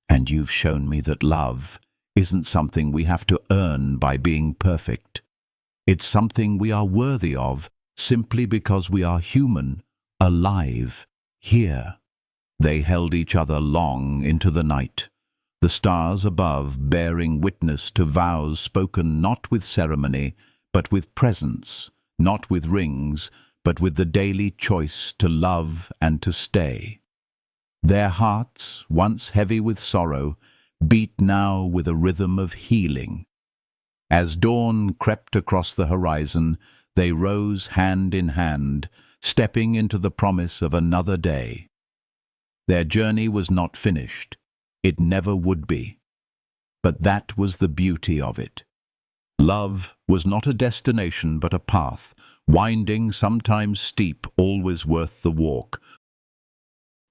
A: "And you've shown me that love isn't something we have to earn by being perfect. It's something we are worthy of simply because we are human, alive, here." They held each other long into the night, the stars above bearing witness to vows spoken not with ceremony, but with presence, not with rings, but with the daily choice to love and to stay. Their hearts, once heavy with sorrow, beat now with a rhythm of healing. As dawn crept across the horizon, they rose hand in hand, stepping into the promise of another day. Their journey was not finished. It never would be. But that was the beauty of it. Love was not a destination but a path, winding, sometimes steep, always worth the walk.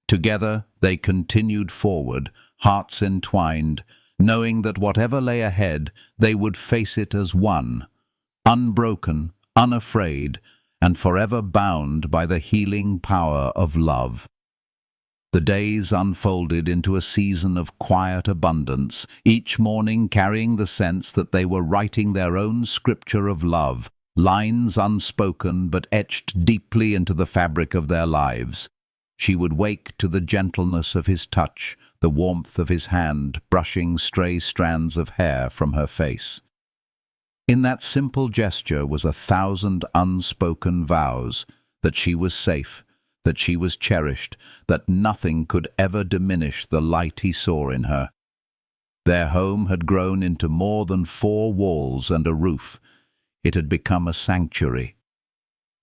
A: Together they continued forward, hearts entwined, knowing that whatever lay ahead, they would face it as one, unbroken, unafraid, and forever bound by the healing power of love. The days unfolded into a season of quiet abundance, each morning carrying the sense that they were writing their own scripture of love, lines unspoken but etched deeply into the fabric of their lives. She would wake to the gentleness of his touch, the warmth of his hand brushing stray strands of hair from her face. In that simple gesture was 1,000 unspoken vows that she was safe, that she was cherished, that nothing could ever diminish the light he saw in her. Their home had grown into more than 4 walls and a roof. It had become a sanctuary.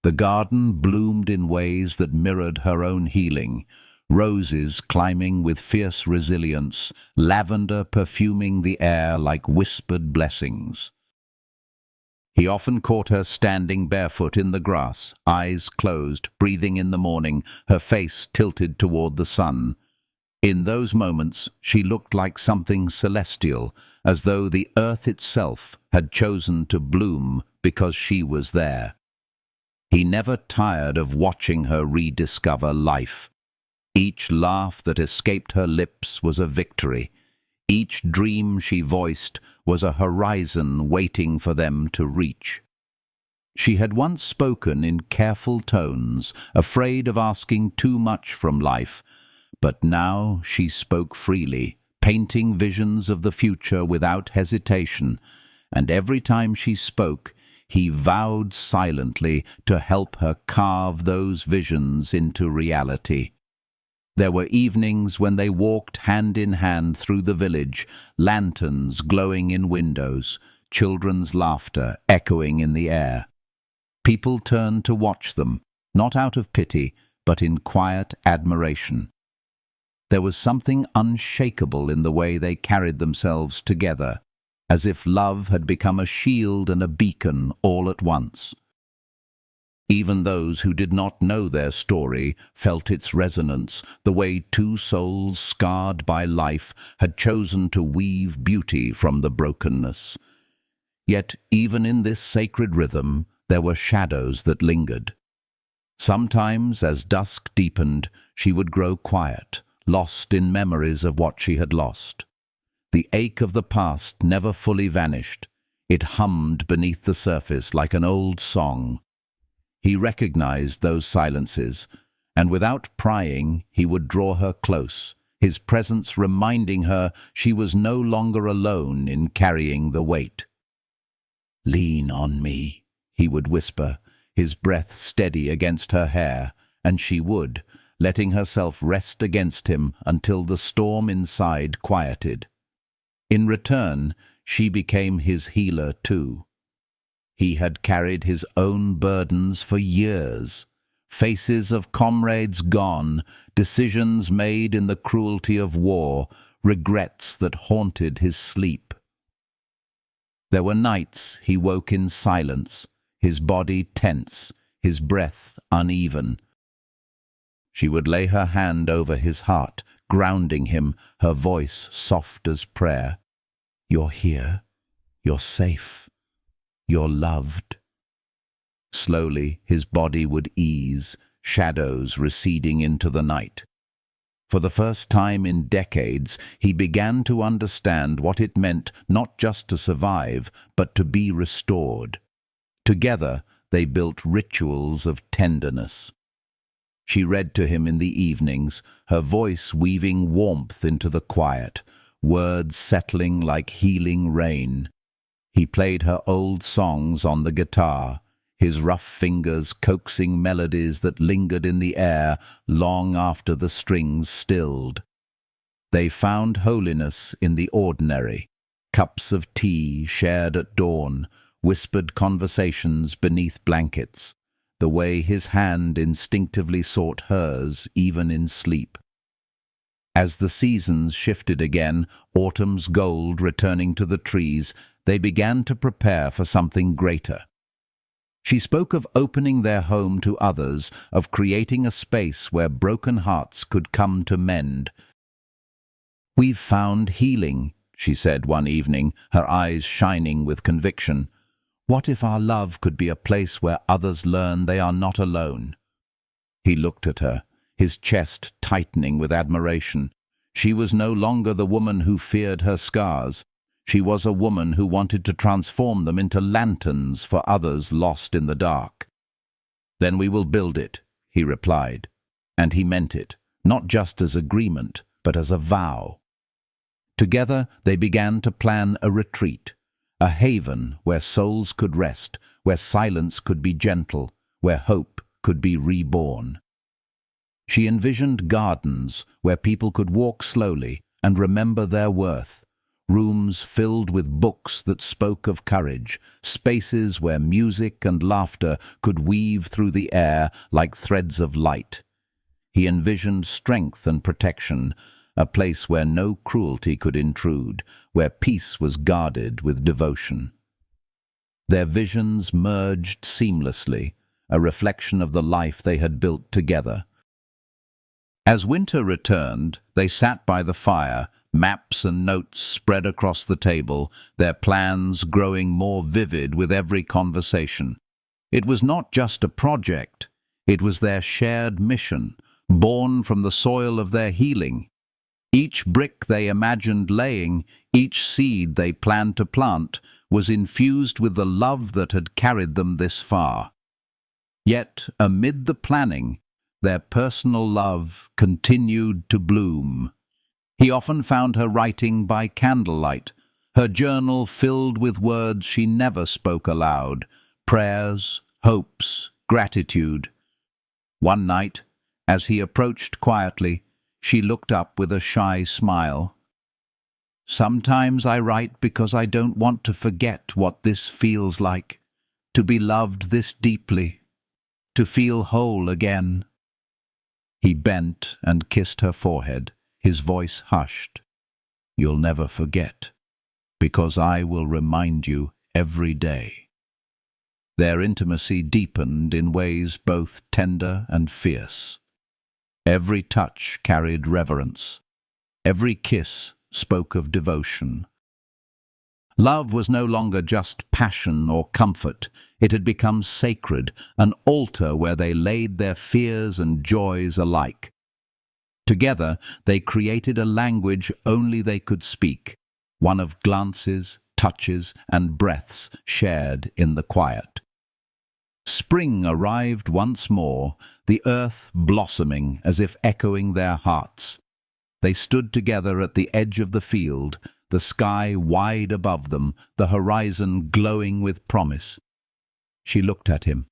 A: The garden bloomed in ways that mirrored her own healing, roses climbing with fierce resilience, lavender perfuming the air like whispered blessings. He often caught her standing barefoot in the grass, eyes closed, breathing in the morning, her face tilted toward the sun. In those moments she looked like something celestial, as though the earth itself had chosen to bloom because she was there. He never tired of watching her rediscover life. Each laugh that escaped her lips was a victory. Each dream she voiced was a horizon waiting for them to reach. She had once spoken in careful tones, afraid of asking too much from life, but now she spoke freely, painting visions of the future without hesitation, and every time she spoke, he vowed silently to help her carve those visions into reality. There were evenings when they walked hand in hand through the village, lanterns glowing in windows, children's laughter echoing in the air. People turned to watch them, not out of pity, but in quiet admiration. There was something unshakable in the way they carried themselves together, as if love had become a shield and a beacon all at once. Even those who did not know their story felt its resonance, the way two souls scarred by life had chosen to weave beauty from the brokenness. Yet even in this sacred rhythm there were shadows that lingered. Sometimes, as dusk deepened, she would grow quiet, lost in memories of what she had lost. The ache of the past never fully vanished. It hummed beneath the surface like an old song. He recognized those silences, and without prying, he would draw her close, his presence reminding her she was no longer alone in carrying the weight. "Lean on me," he would whisper, his breath steady against her hair, and she would, letting herself rest against him until the storm inside quieted. In return, she became his healer too. He had carried his own burdens for years, faces of comrades gone, decisions made in the cruelty of war, regrets that haunted his sleep. There were nights he woke in silence, his body tense, his breath uneven. She would lay her hand over his heart, grounding him, her voice soft as prayer. "You're here. You're safe. You're loved." Slowly his body would ease, shadows receding into the night. For the first time in decades, he began to understand what it meant not just to survive, but to be restored. Together they built rituals of tenderness. She read to him in the evenings, her voice weaving warmth into the quiet, words settling like healing rain. He played her old songs on the guitar, his rough fingers coaxing melodies that lingered in the air long after the strings stilled. They found holiness in the ordinary, cups of tea shared at dawn, whispered conversations beneath blankets, the way his hand instinctively sought hers even in sleep. As the seasons shifted again, autumn's gold returning to the trees, they began to prepare for something greater. She spoke of opening their home to others, of creating a space where broken hearts could come to mend. "We've found healing," she said one evening, her eyes shining with conviction. "What if our love could be a place where others learn they are not alone?" He looked at her, his chest tightening with admiration. She was no longer the woman who feared her scars. She was a woman who wanted to transform them into lanterns for others lost in the dark. "Then we will build it," he replied. And he meant it, not just as agreement, but as a vow. Together they began to plan a retreat, a haven where souls could rest, where silence could be gentle, where hope could be reborn. She envisioned gardens where people could walk slowly and remember their worth, rooms filled with books that spoke of courage, spaces where music and laughter could weave through the air like threads of light. He envisioned strength and protection, a place where no cruelty could intrude, where peace was guarded with devotion. Their visions merged seamlessly, a reflection of the life they had built together. As winter returned, they sat by the fire, maps and notes spread across the table, their plans growing more vivid with every conversation. It was not just a project, it was their shared mission, born from the soil of their healing. Each brick they imagined laying, each seed they planned to plant, was infused with the love that had carried them this far. Yet, amid the planning, their personal love continued to bloom. He often found her writing by candlelight, her journal filled with words she never spoke aloud, prayers, hopes, gratitude. One night, as he approached quietly, she looked up with a shy smile. "Sometimes I write because I don't want to forget what this feels like, to be loved this deeply, to feel whole again." He bent and kissed her forehead, his voice hushed. "You'll never forget, because I will remind you every day." Their intimacy deepened in ways both tender and fierce. Every touch carried reverence. Every kiss spoke of devotion. Love was no longer just passion or comfort. It had become sacred, an altar where they laid their fears and joys alike. Together, they created a language only they could speak, one of glances, touches, and breaths shared in the quiet. Spring arrived once more, the earth blossoming as if echoing their hearts. They stood together at the edge of the field, the sky wide above them, the horizon glowing with promise. She looked at him,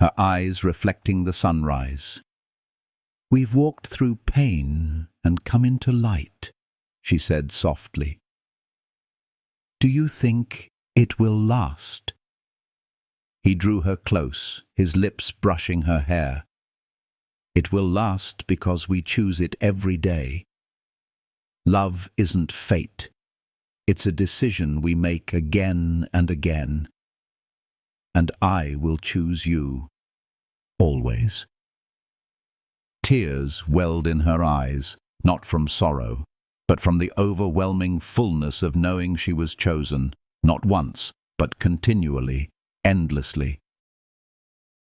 A: her eyes reflecting the sunrise. "We've walked through pain and come into light," she said softly. "Do you think it will last?" He drew her close, his lips brushing her hair. "It will last because we choose it every day. Love isn't fate. It's a decision we make again and again. And I will choose you, always." Tears welled in her eyes, not from sorrow, but from the overwhelming fullness of knowing she was chosen, not once, but continually, endlessly.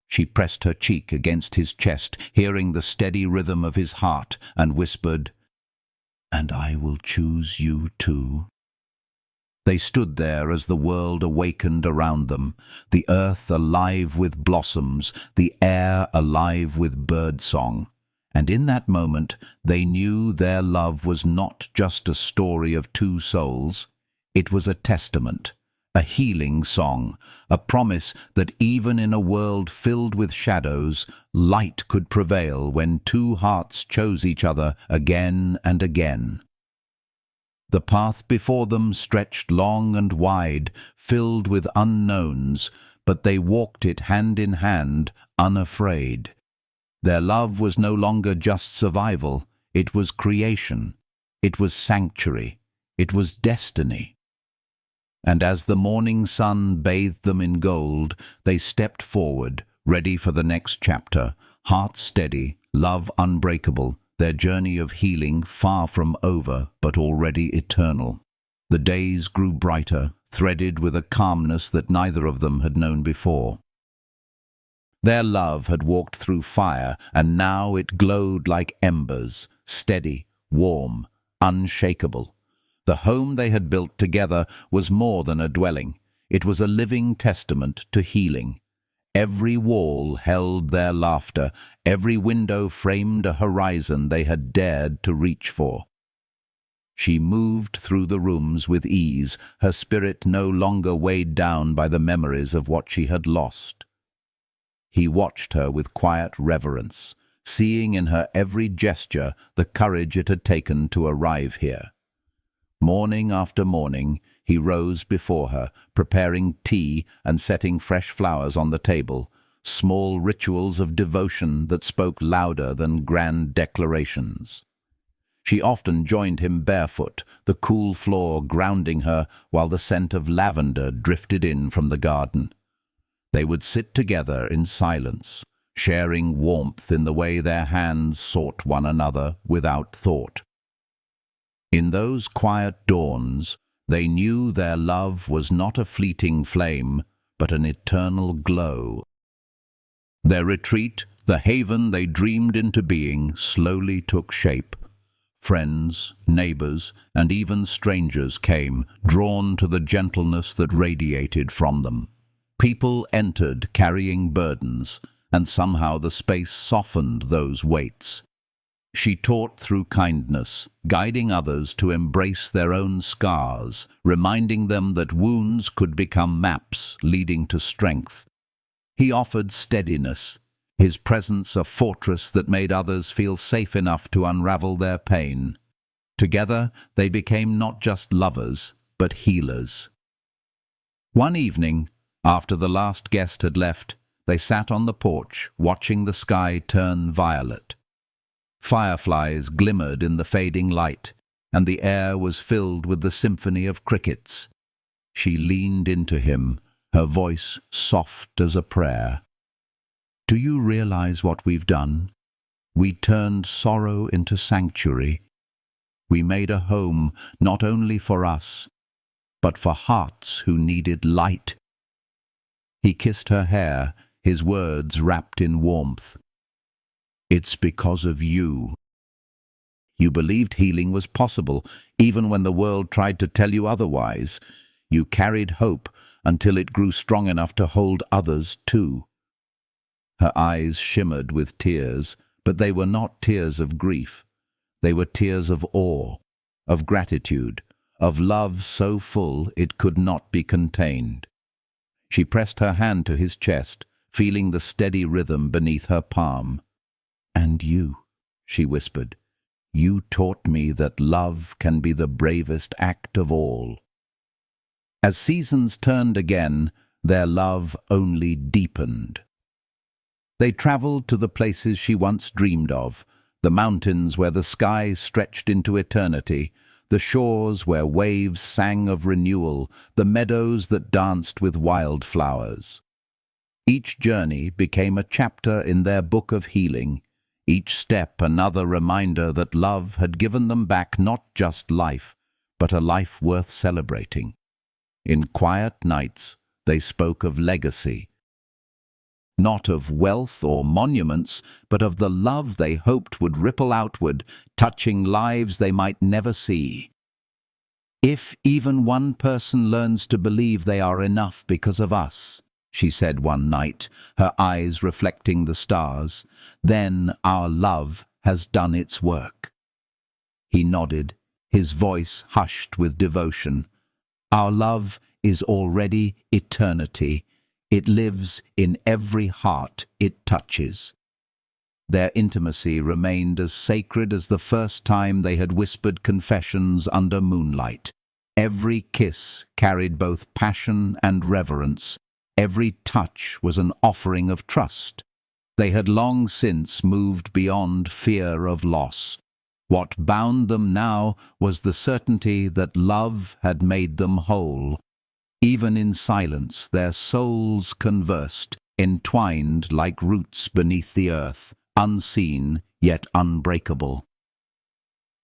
A: She pressed her cheek against his chest, hearing the steady rhythm of his heart, and whispered, "And I will choose you too." They stood there as the world awakened around them, the earth alive with blossoms, the air alive with birdsong. And in that moment they knew their love was not just a story of two souls. It was a testament, a healing song, a promise that even in a world filled with shadows, light could prevail when two hearts chose each other again and again. The path before them stretched long and wide, filled with unknowns, but they walked it hand in hand, unafraid. Their love was no longer just survival, it was creation, it was sanctuary, it was destiny. And as the morning sun bathed them in gold, they stepped forward, ready for the next chapter, heart steady, love unbreakable, their journey of healing far from over, but already eternal. The days grew brighter, threaded with a calmness that neither of them had known before. Their love had walked through fire, and now it glowed like embers, steady, warm, unshakable. The home they had built together was more than a dwelling. It was a living testament to healing. Every wall held their laughter, every window framed a horizon they had dared to reach for. She moved through the rooms with ease, her spirit no longer weighed down by the memories of what she had lost. He watched her with quiet reverence, seeing in her every gesture the courage it had taken to arrive here. Morning after morning, he rose before her, preparing tea and setting fresh flowers on the table, small rituals of devotion that spoke louder than grand declarations. She often joined him barefoot, the cool floor grounding her while the scent of lavender drifted in from the garden. They would sit together in silence, sharing warmth in the way their hands sought one another without thought. In those quiet dawns, they knew their love was not a fleeting flame, but an eternal glow. Their retreat, the haven they dreamed into being, slowly took shape. Friends, neighbors, and even strangers came, drawn to the gentleness that radiated from them. People entered carrying burdens, and somehow the space softened those weights. She taught through kindness, guiding others to embrace their own scars, reminding them that wounds could become maps leading to strength. He offered steadiness, his presence a fortress that made others feel safe enough to unravel their pain. Together, they became not just lovers, but healers. One evening, after the last guest had left, they sat on the porch, watching the sky turn violet. Fireflies glimmered in the fading light, and the air was filled with the symphony of crickets. She leaned into him, her voice soft as a prayer. "Do you realize what we've done? We turned sorrow into sanctuary. We made a home not only for us, but for hearts who needed light." He kissed her hair, his words wrapped in warmth. "It's because of you. You believed healing was possible, even when the world tried to tell you otherwise. You carried hope until it grew strong enough to hold others too." Her eyes shimmered with tears, but they were not tears of grief. They were tears of awe, of gratitude, of love so full it could not be contained. She pressed her hand to his chest, feeling the steady rhythm beneath her palm. "And you," she whispered, "you taught me that love can be the bravest act of all." As seasons turned again, their love only deepened. They traveled to the places she once dreamed of, the mountains where the sky stretched into eternity, the shores where waves sang of renewal, the meadows that danced with wildflowers. Each journey became a chapter in their book of healing, each step another reminder that love had given them back not just life, but a life worth celebrating. In quiet nights, they spoke of legacy, not of wealth or monuments, but of the love they hoped would ripple outward, touching lives they might never see. "If even one person learns to believe they are enough because of us," she said one night, her eyes reflecting the stars, "then our love has done its work." He nodded, his voice hushed with devotion. "Our love is already eternity. It lives in every heart it touches." Their intimacy remained as sacred as the first time they had whispered confessions under moonlight. Every kiss carried both passion and reverence. Every touch was an offering of trust. They had long since moved beyond fear of loss. What bound them now was the certainty that love had made them whole. Even in silence, their souls conversed, entwined like roots beneath the earth, unseen yet unbreakable.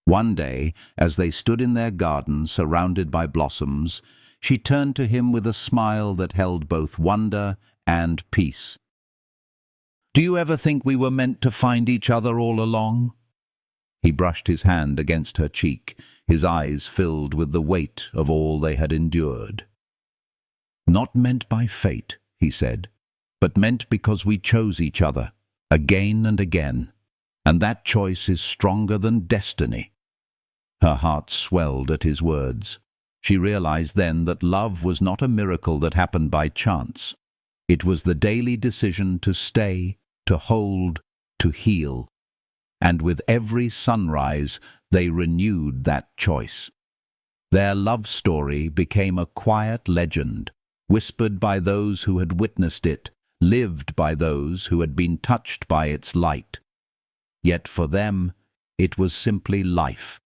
A: One day, as they stood in their garden surrounded by blossoms, she turned to him with a smile that held both wonder and peace. "Do you ever think we were meant to find each other all along?" He brushed his hand against her cheek, his eyes filled with the weight of all they had endured. "Not meant by fate," he said, "but meant because we chose each other, again and again, and that choice is stronger than destiny." Her heart swelled at his words. She realized then that love was not a miracle that happened by chance. It was the daily decision to stay, to hold, to heal. And with every sunrise, they renewed that choice. Their love story became a quiet legend, whispered by those who had witnessed it, lived by those who had been touched by its light. Yet for them, it was simply life.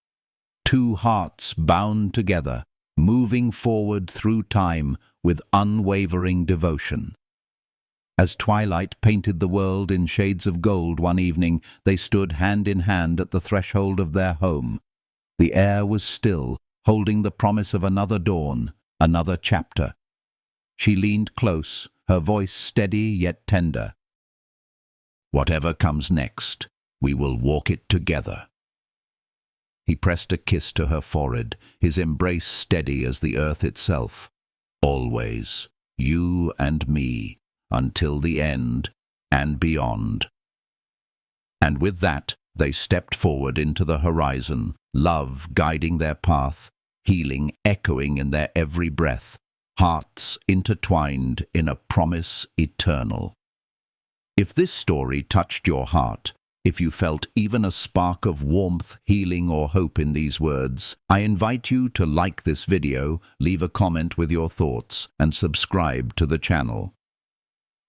A: Two hearts bound together, moving forward through time with unwavering devotion. As twilight painted the world in shades of gold one evening, they stood hand in hand at the threshold of their home. The air was still, holding the promise of another dawn, another chapter. She leaned close, her voice steady yet tender. "Whatever comes next, we will walk it together." He pressed a kiss to her forehead, his embrace steady as the earth itself. "Always, you and me, until the end and beyond." And with that, they stepped forward into the horizon, love guiding their path, healing echoing in their every breath. hearts intertwined in a promise eternal. If this story touched your heart, if you felt even a spark of warmth, healing, or hope in these words, I invite you to like this video, leave a comment with your thoughts, and subscribe to the channel.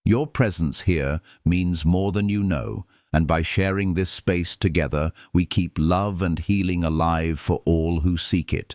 A: Your presence here means more than you know, and by sharing this space together, we keep love and healing alive for all who seek it.